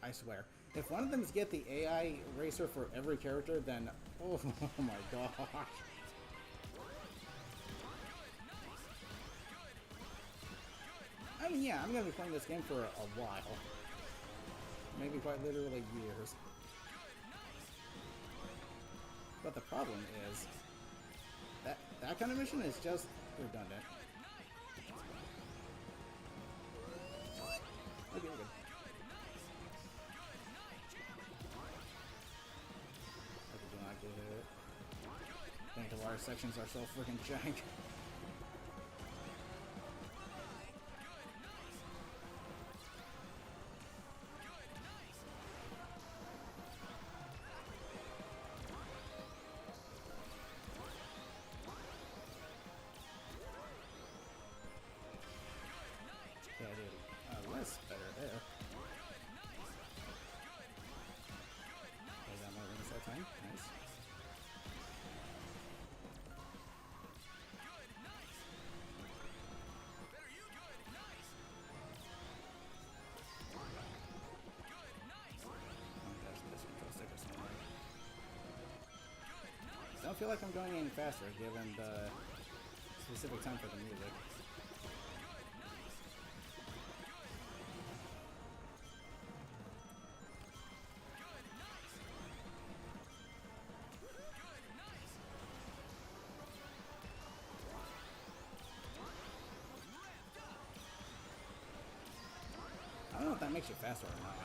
I swear. If one of them is get the AI racer for every character, then oh my gosh. I mean, yeah, I'm gonna be playing this game for a while. Maybe quite literally years. But the problem is that kind of mission is just redundant. Okay, we're good. I think the water sections are so freaking jank. Yeah, dude. Less better there. Okay, got more rings that time. Nice. I don't feel like I'm going any faster given the specific time for the music. I don't know if that makes you faster or not.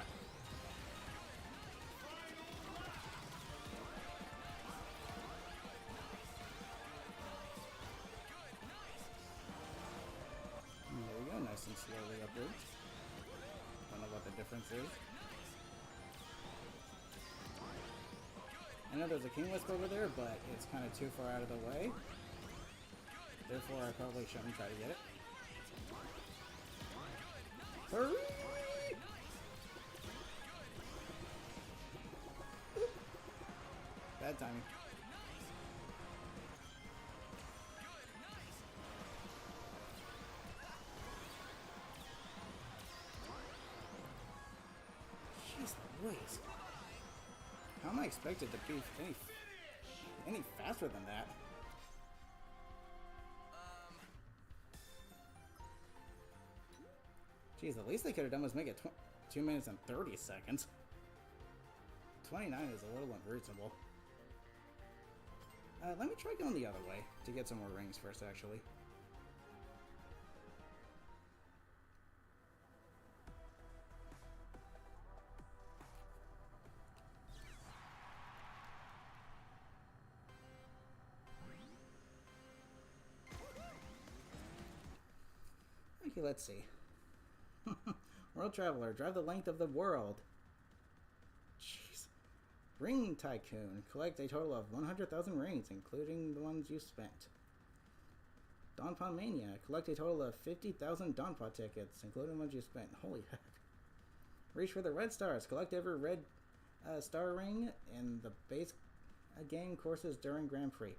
There we go, nice and slowly upwards. Don't know what the difference is. I know there's a King Wisp over there, but it's kind of too far out of the way. Therefore, I probably shouldn't try to get it. Hurry! Bad timing. Wait. How am I expected to be any faster than that? Jeez, the least they could have done was make it 2 minutes and 30 seconds. 29 is a little unreasonable. Let me try going the other way to get some more rings first, actually. Okay, let's see. World Traveler, drive the length of the world. Jeez. Ring Tycoon, collect a total of 100,000 rings, including the ones you spent. Donpon Mania, collect a total of 50,000 Donpon tickets, including the ones you spent. Holy heck. Reach for the red stars, collect every red star ring in the base game courses during Grand Prix.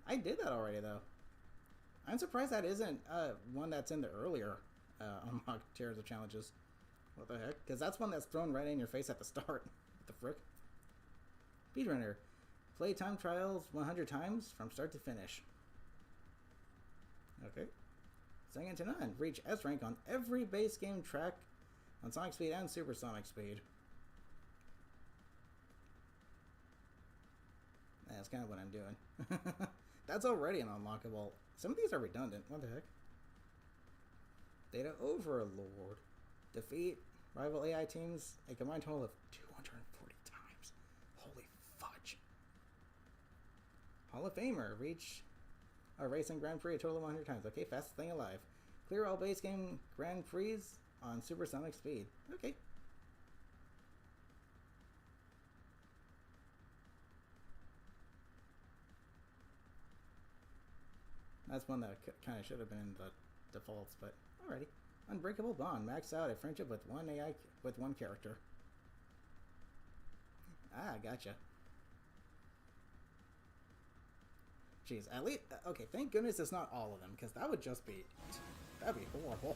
I did that already, though. I'm surprised that isn't one that's in the earlier unlocked tiers of challenges. What the heck? Because that's one that's thrown right in your face at the start. What the frick? Speedrunner. Play time trials 100 times from start to finish. Okay. Second to none. Reach S rank on every base game track on Sonic Speed and Supersonic Speed. That's kind of what I'm doing. That's already an unlockable. Some of these are redundant. What the heck? Data Overlord. Defeat rival AI teams a combined total of 240 times. Holy fudge. Hall of Famer. Reach a racing Grand Prix a total of 100 times. Okay, fastest thing alive. Clear all base game Grand Prix on Supersonic Speed. Okay. That's one that kind of should have been in the defaults, but alrighty. Unbreakable Bond. Max out a friendship with one AI with one character. Ah, gotcha. Jeez, at least okay. Thank goodness it's not all of them, because that'd be horrible.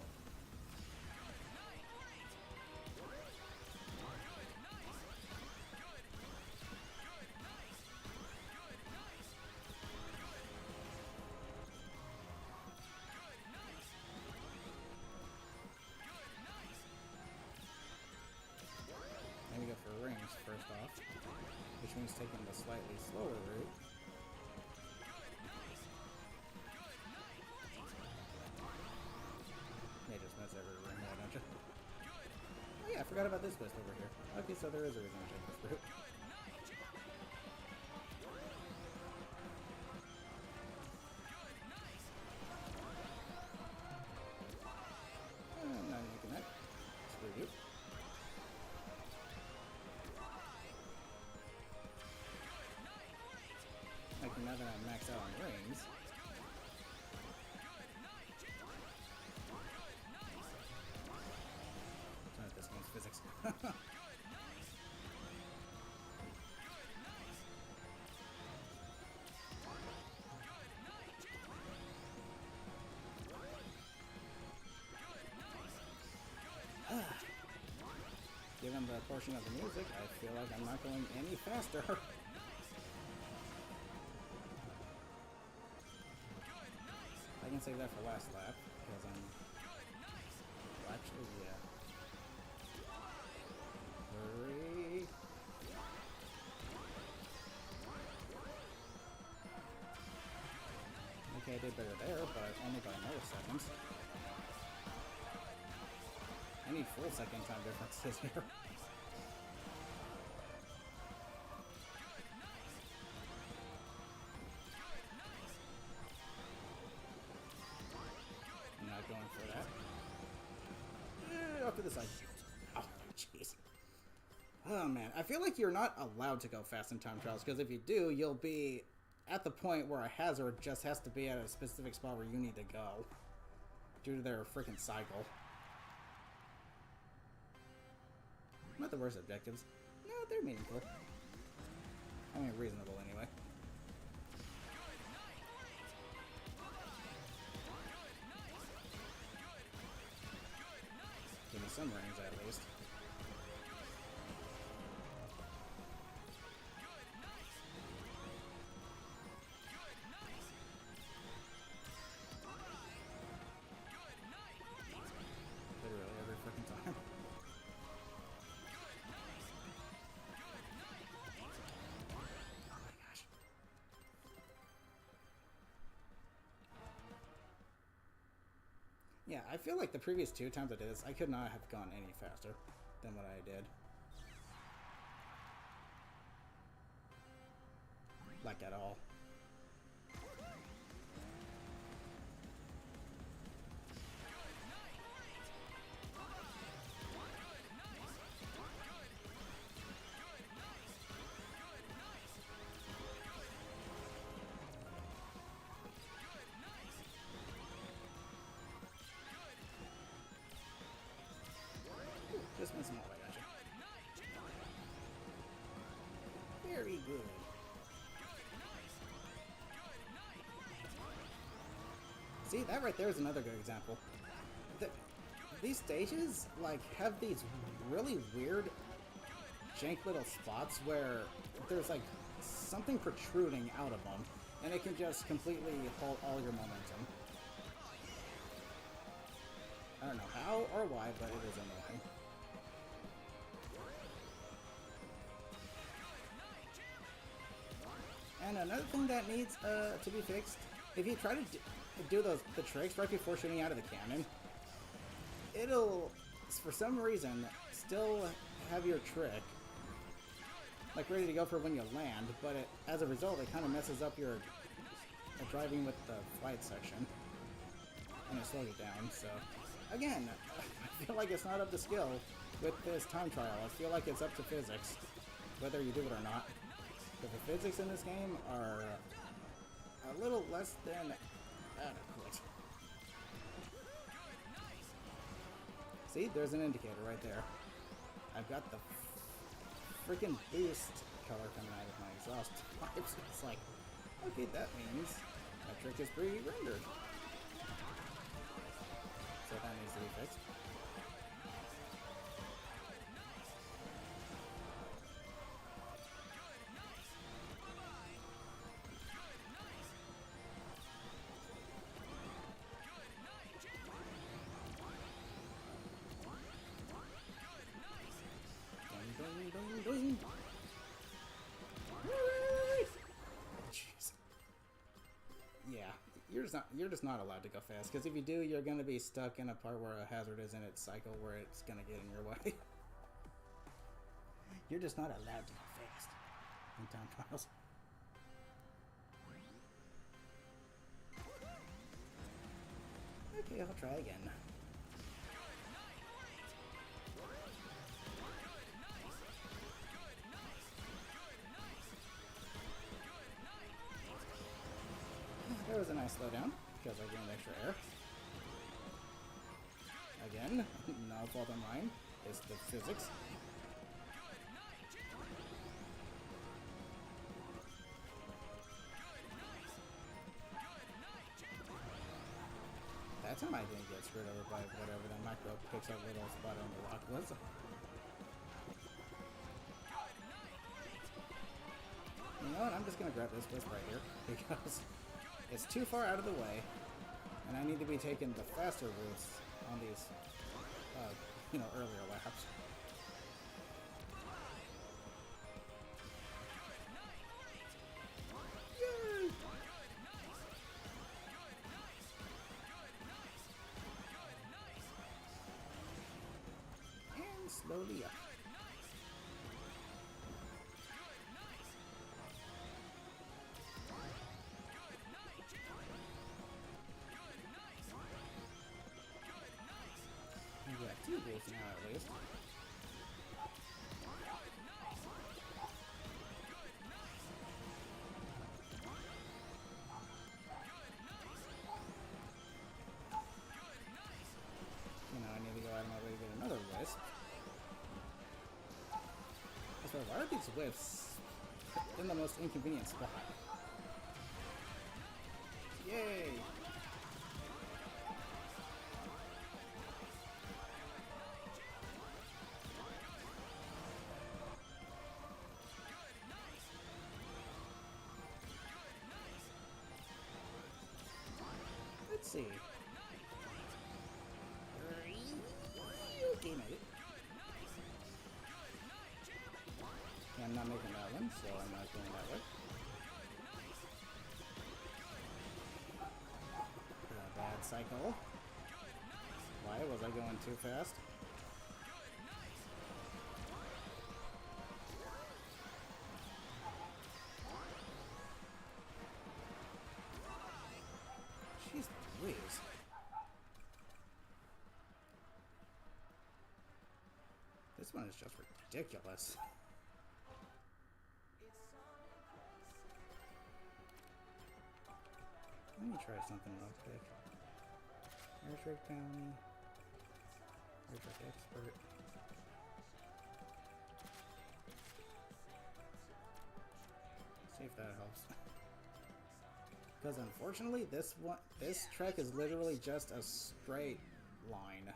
First off, which means taking the slightly slower route. They just mess every ring now, don't you? Oh yeah, I forgot about this quest over here. Okay, so there is a reason to take this route. I'm not making that. Screw you. Now that I'm maxed out on rings. Sorry, this game's physics. Given the portion of the music, I feel like I'm not going any faster. I can save that for last lap, because I'm... Well, actually, yeah. Hurry! Okay, I did better there, but only by milliseconds. I need full second time differences here. Going for that. Off to the side. Oh, jeez. Oh, man. I feel like you're not allowed to go fast in time trials, because if you do, you'll be at the point where a hazard just has to be at a specific spot where you need to go. Due to their freaking cycle. Not the worst objectives. No, they're meaningful. I mean, reasonable anyway. Give me some rings at least. Yeah, I feel like the previous 2 times I did this, I could not have gone any faster than what I did. Like, at all. Just missing all that, gotcha. Very good. See, that right there is another good example. These stages, like, have these really weird, jank little spots where there's, like, something protruding out of them, and it can just completely halt all your momentum. I don't know how or why, but it is annoying. And another thing that needs to be fixed, if you try to do the tricks right before shooting out of the cannon, it'll, for some reason, still have your trick like ready to go for when you land, but as a result, it kind of messes up your driving with the flight section, and it slows you down. So, again, I feel like it's not up to skill with this time trial. I feel like it's up to physics, whether you do it or not. But the physics in this game are a little less than adequate. See, there's an indicator right there. I've got the freaking boost color coming out of my exhaust pipes. It's like, okay, that means my trick is pre-rendered. So that needs to be fixed. Jeez. Yeah, you're just not allowed to go fast, because if you do, you're gonna be stuck in a part where a hazard is in its cycle where it's gonna get in your way. You're just not allowed to go fast in time trials. Okay, I'll try again. There was a nice slowdown, because I gained extra air. Again, no fault of mine, it's the physics. That time I didn't get screwed over by whatever the micro pixel little spot on the rock was. You know what, I'm just gonna grab this wisp right here, because it's too far out of the way, and I need to be taking the faster routes on these, earlier laps. Yay! And slowly up. We got 2 boosts now at least. I need to go out of my way to get another wisp. So why are these wisps in the most inconvenient spot? Yay! Let's see. Okay, made it. Okay, I'm not making that one, so I'm not going that way. Bad cycle. Was I going too fast? Jeez Louise. This one is just ridiculous. Let me try something real quick. Airstrike bounty. Airstrike expert. See if that helps. Because unfortunately, this trek is literally just a straight line.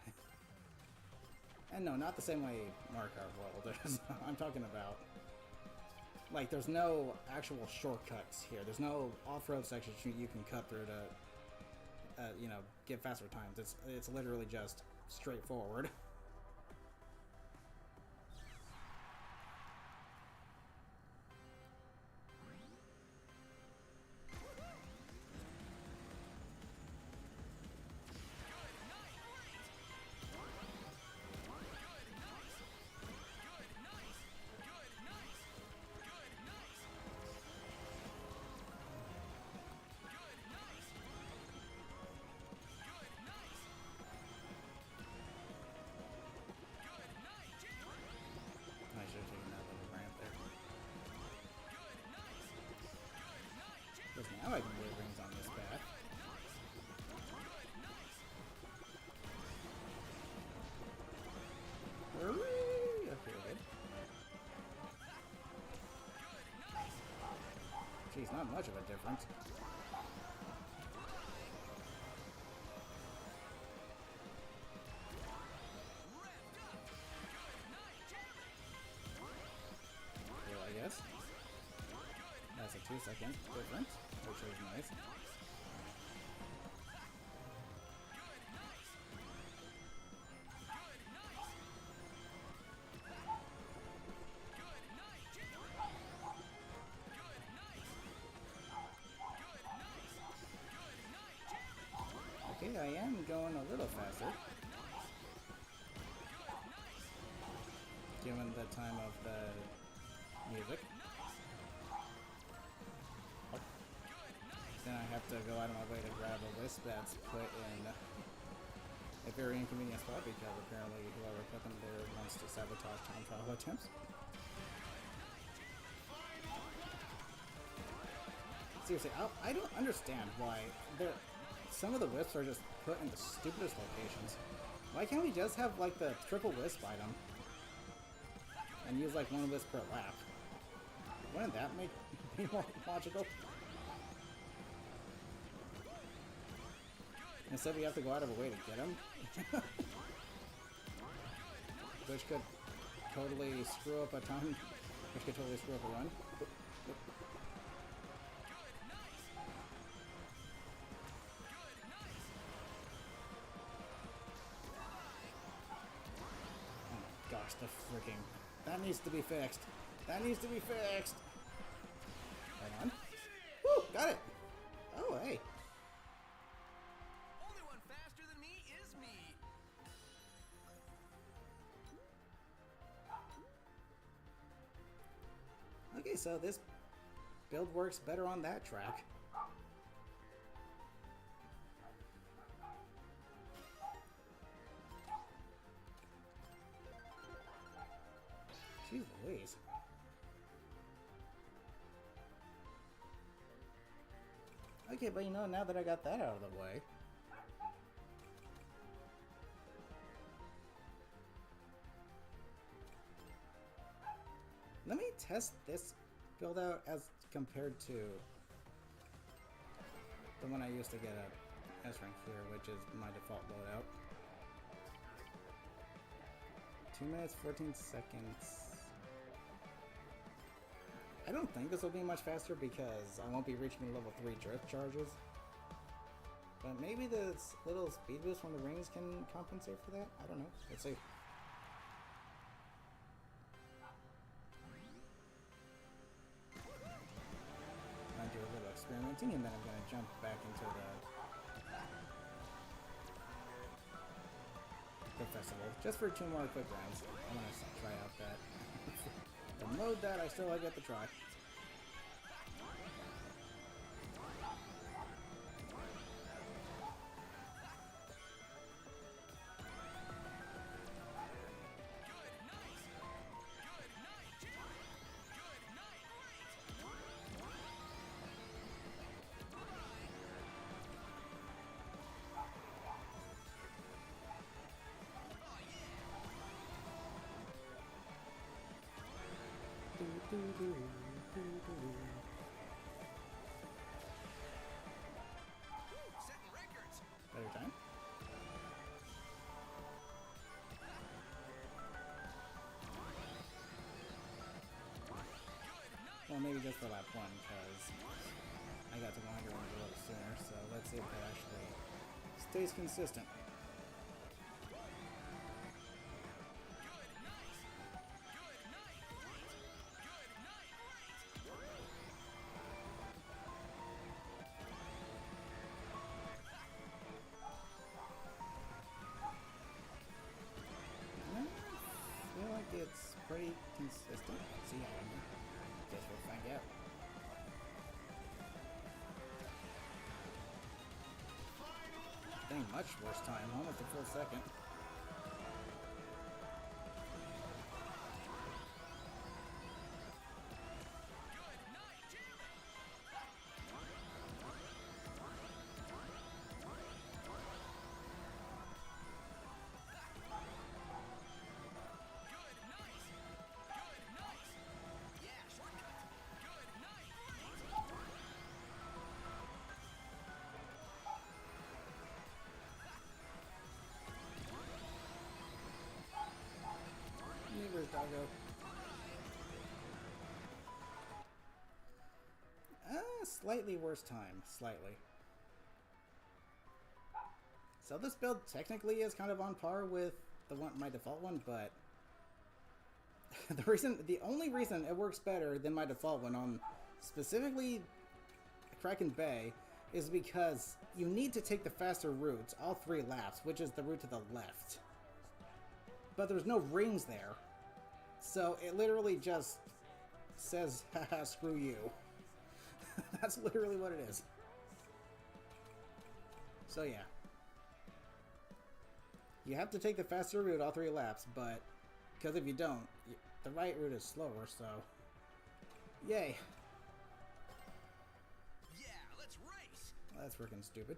And no, not the same way Mario Kart World is. I'm talking about, like, there's no actual shortcuts here. There's no off-road sections you can cut through to, you know, get faster times. It's literally just straightforward. I should have taken that little ramp there. Because now I can get rings on this path. Hooray! Okay, good. Geez, not much of a difference. I guess. That's a 2-second difference, which is nice. Okay, I am going a little faster. Given the time of the music. Then I have to go out of my way to grab a wisp that's put in a very inconvenient spot because apparently whoever put them there wants to sabotage time travel attempts. Seriously, I don't understand why some of the wisps are just put in the stupidest locations. Why can't we just have like the triple wisp item and use like one wisp per lap? Wouldn't that be more logical? Instead we have to go out of a way to get them. Which could totally screw up a time. Which could totally screw up a run. Oh my gosh, the freaking... That needs to be fixed. That needs to be fixed. Hold on. Woo! Got it! Oh, hey. Only one faster than me is me. Okay, so this build works better on that track. Jeez Louise. Okay, but you know, now that I got that out of the way, let me test this build out as compared to the one I used to get at S rank here, which is my default loadout. 2 minutes, 14 seconds. I don't think this will be much faster because I won't be reaching level 3 drift charges. But maybe this little speed boost from the rings can compensate for that? I don't know. Let's see. I'll do a little experimenting and then I'm going to jump back into the Festival, just for 2 more quick rounds. I want to try out that. The mode that I still get to try. Setting records. Better time? Well, maybe just for lap 1, because I got to longer ones a little sooner, so let's see if that actually stays consistent. I feel like it's pretty consistent. See, I guess we'll find out. Dang, much worse time, almost a full second. Neighbors, doggo. Slightly worse time. Slightly. So this build technically is kind of on par with my default one, but the only reason it works better than my default one on specifically Kraken Bay is because you need to take the faster routes all 3 laps, which is the route to the left. But there's no rings there. So it literally just says, haha, screw you. That's literally what it is. So yeah. You have to take the faster route all 3 laps, but because if you don't, the right route is slower, so yay. Yeah, let's race. Well, that's freaking stupid.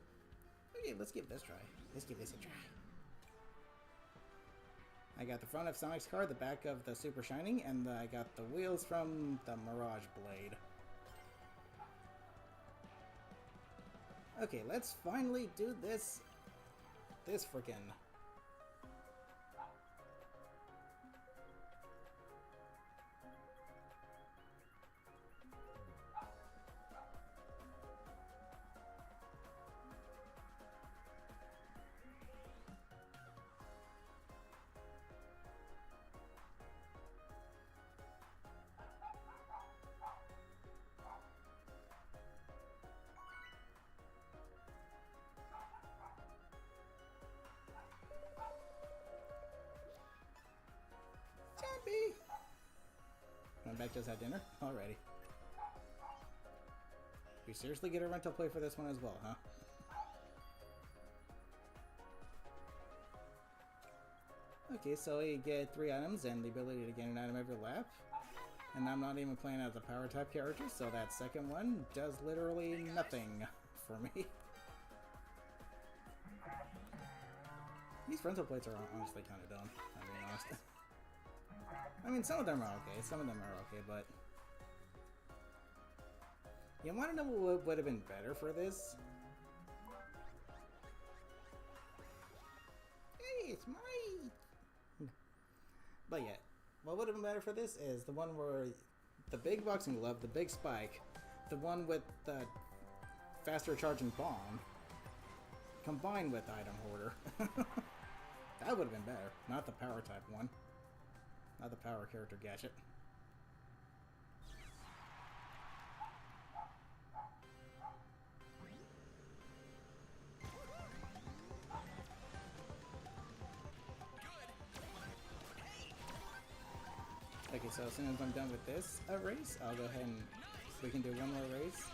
Okay, let's give this a try. Let's give this a try. I got the front of Sonic's car, the back of the Super Shining, and I got the wheels from the Mirage Blade. Okay, let's finally do this frickin'. Going back to us at dinner? Alrighty. We seriously get a rental play for this one as well, huh? Okay, so you get 3 items and the ability to get an item every lap. And I'm not even playing as a power type character, so that second one does literally nothing for me. These rental plates are honestly kind of dumb, I'm being honest. I mean, some of them are okay, but... You want to know what would have been better for this? Hey, it's my... But yeah, what would have been better for this is the one where the big boxing glove, the big spike, the one with the faster charging bomb, combined with item hoarder. That would have been better, not the power type one. Not the power character gadget. Okay, so as soon as I'm done with this race, I'll go ahead and we can do one more race,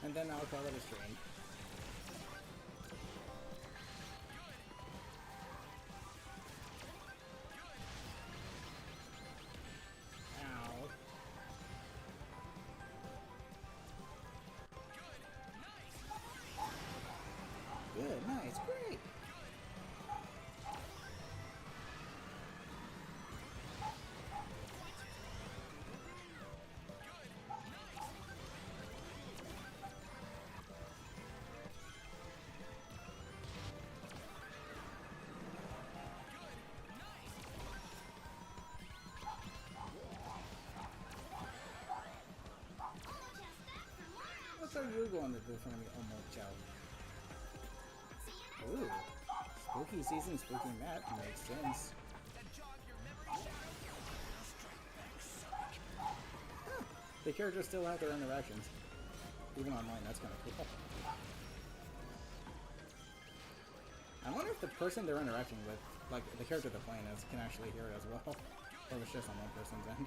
and then I'll call it a stream. Ow. Good, nice, great. What are you going to do for me, Omocho? Ooh, spooky season, spooky map, makes sense. Huh. The characters still have their interactions. Even online, that's kind of cool. I wonder if the person they're interacting with, like the character they're playing as, can actually hear it as well. Or if it's just on one person's end.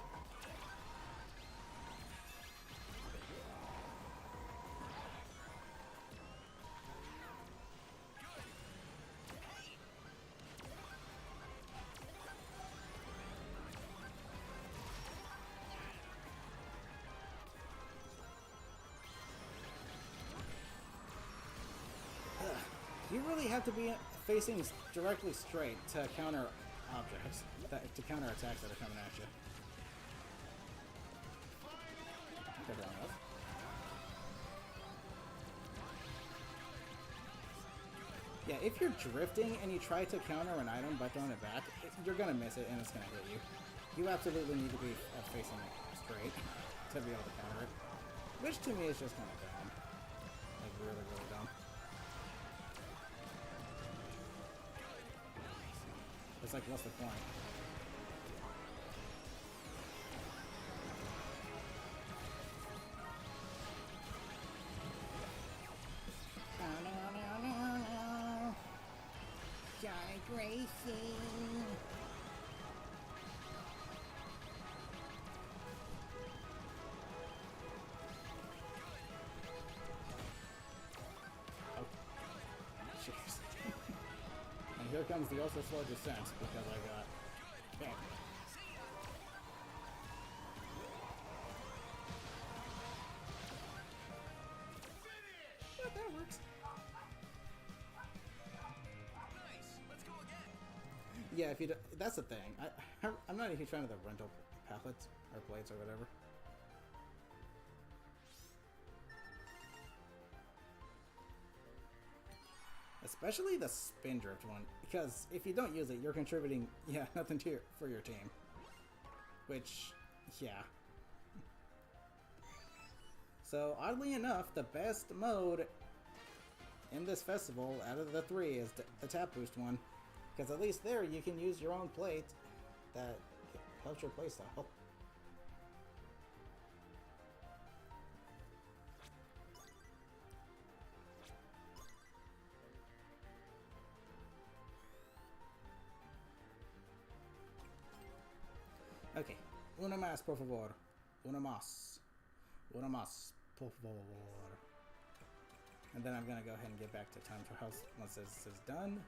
You really have to be facing directly straight to counter objects, to counter attacks that are coming at you. Okay, wrong enough. Yeah, if you're drifting and you try to counter an item by throwing it back, you're gonna miss it and it's gonna hit you. You absolutely need to be facing it straight to be able to counter it. Which to me is just kind of dumb. Like really, really dumb. It's like, what's the point? Johnny Gracie. Oh. Jeez. And here comes the ultra slow descent because I got... Okay. Yeah, that works. Nice. Let's go again. Yeah, if you do, that's the thing. I'm not a huge fan of the rental pallets or plates or whatever. Especially the spin drift one, because if you don't use it, you're contributing, yeah, nothing to for your team. Which, yeah. So, oddly enough, the best mode in this festival out of the three is the tap boost one. Because at least there you can use your own plate that helps your playstyle. Okay, una más, por favor. Una más. Una más, por favor. And then I'm gonna go ahead and get back to Time for House once this is done.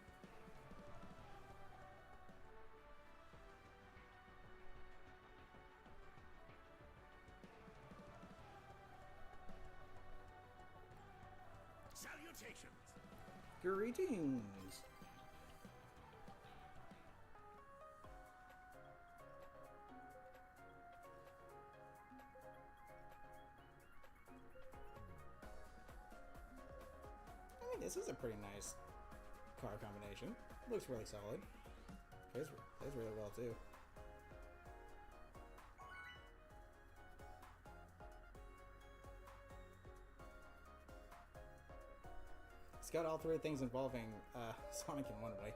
Salutations. Greetings. I mean, this is a pretty nice car combination. Looks really solid. Plays really well too. It's got all three things involving Sonic in one way.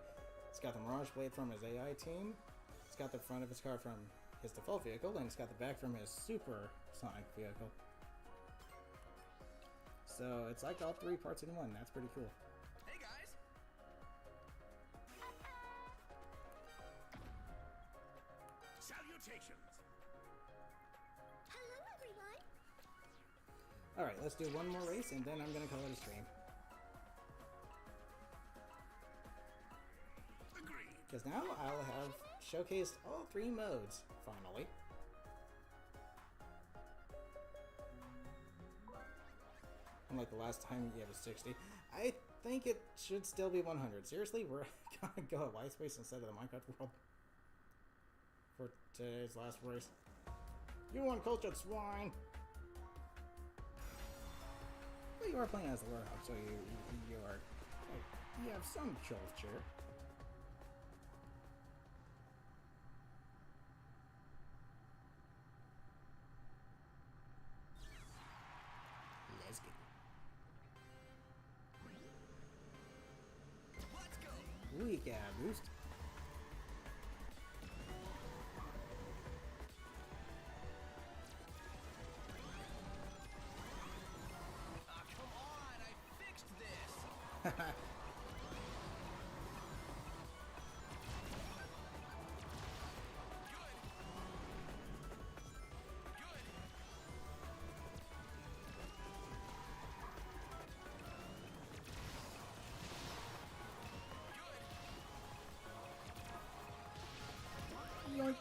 It's got the Mirage Blade from his AI team, it's got the front of his car from his default vehicle, and it's got the back from his Super Sonic vehicle. So it's like all three parts in one. That's pretty cool. Hey guys. Salutations. Alright, let's do one more race and then I'm gonna call it a stream. Agreed. Because now I'll have showcased all 3 modes, finally. Unlike the last time you have a 60. I think it should still be 100. Seriously, we're gonna go at white space instead of the Minecraft world for today's last race. You uncultured swine! Well, you are playing as a warhawk, so you have some culture. Let's go. Let's go. We got a boost. Come on, I fixed this. Yoink.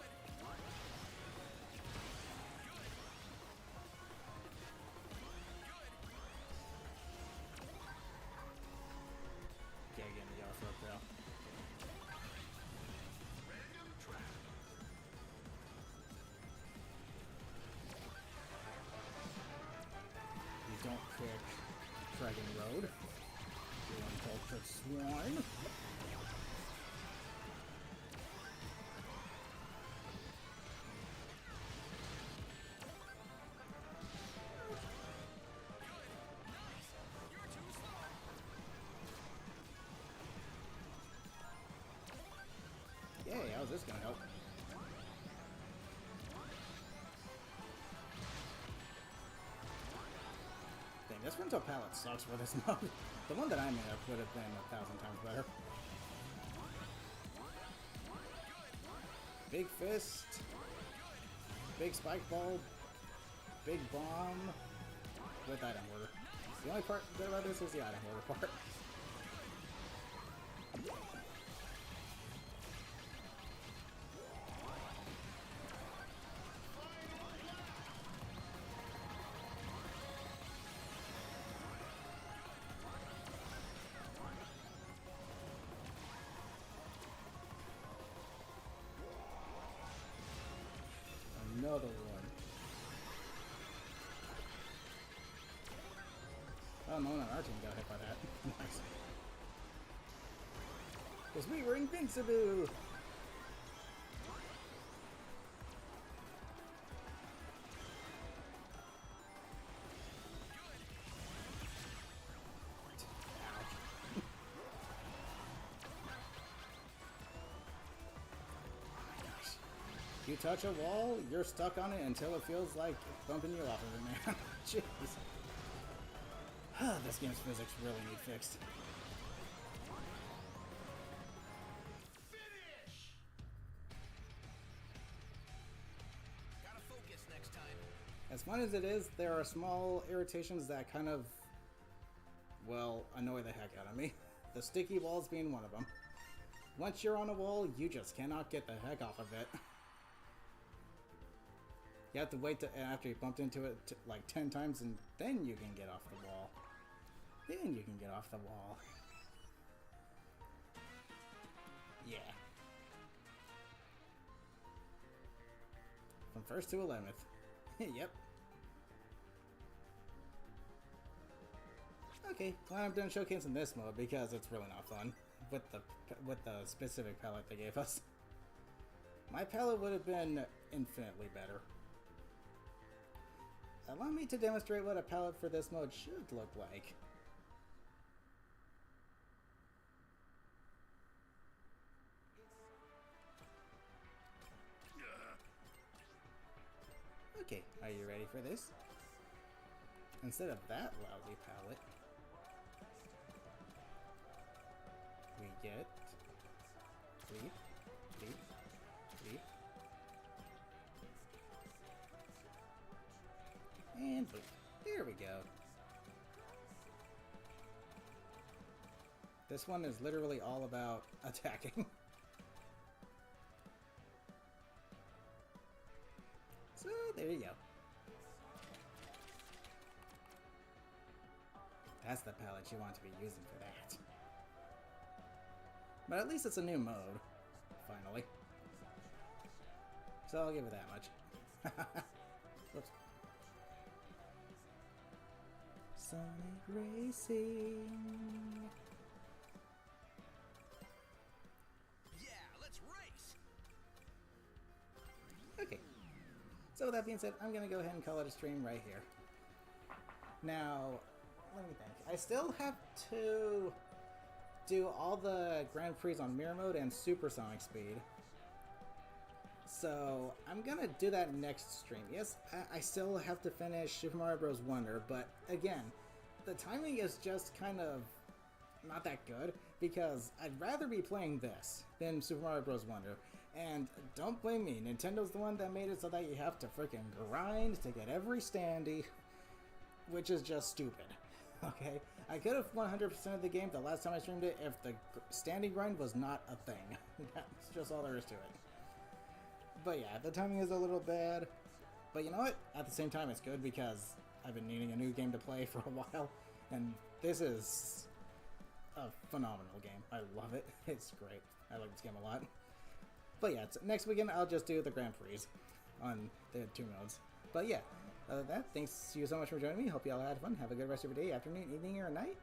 Yeah, again, the off-road trail. Random trap. You don't pick Dragon Road. You uncultured swine. You're too slow. Yay, how's this gonna help? Dang, this rental palette sucks for this mode. The one that I made up would have been 1,000 times better. Big fist. Big spike ball. Big bomb. With item order. The only part good about this is the item order part. Another one. Oh, no one on our team got hit by that. Nice. Because we were invincible! You touch a wall, you're stuck on it until it feels like bumping you off of it, man. Jeez. This game's physics really need fixed. Finish. Gotta focus next time. As fun as it is, there are small irritations that kind of, well, annoy the heck out of me. The sticky walls being one of them. Once you're on a wall, you just cannot get the heck off of it. You have to wait after you bumped into it like 10 times and then you can get off the wall. Then you can get off the wall. Yeah. From 1st to 11th. Yep. Okay, well, I'm done showcasing this mode because it's really not fun with the specific palette they gave us. My palette would have been infinitely better. Allow me to demonstrate what a palette for this mode should look like. Okay, are you ready for this? Instead of that lousy palette, we get leap, leap, leap, and leap. There There we go. This one is literally all about attacking. So, there you go. That's the palette you want to be using for that. But at least it's a new mode, finally. So I'll give it that much. Whoops. Sonic Racing. Yeah, let's race. Okay. So with that being said, I'm gonna go ahead and call it a stream right here. Now, let me think. I still have to do all the Grand Prix on mirror mode and supersonic speed. So I'm gonna do that next stream. Yes, I still have to finish Super Mario Bros. Wonder, but again, the timing is just kind of not that good because I'd rather be playing this than Super Mario Bros. Wonder. And don't blame me, Nintendo's the one that made it so that you have to freaking grind to get every standee, which is just stupid. Okay? I could have 100% of the game the last time I streamed it if the standing grind was not a thing. That's just all there is to it. But yeah, the timing is a little bad. But you know what? At the same time, it's good because I've been needing a new game to play for a while. And this is a phenomenal game. I love it. It's great. I like this game a lot. But yeah, next weekend I'll just do the Grand Prix on the 2 modes. But yeah, other than that, thanks you so much for joining me. Hope you all had fun. Have a good rest of your day, afternoon, evening, or night.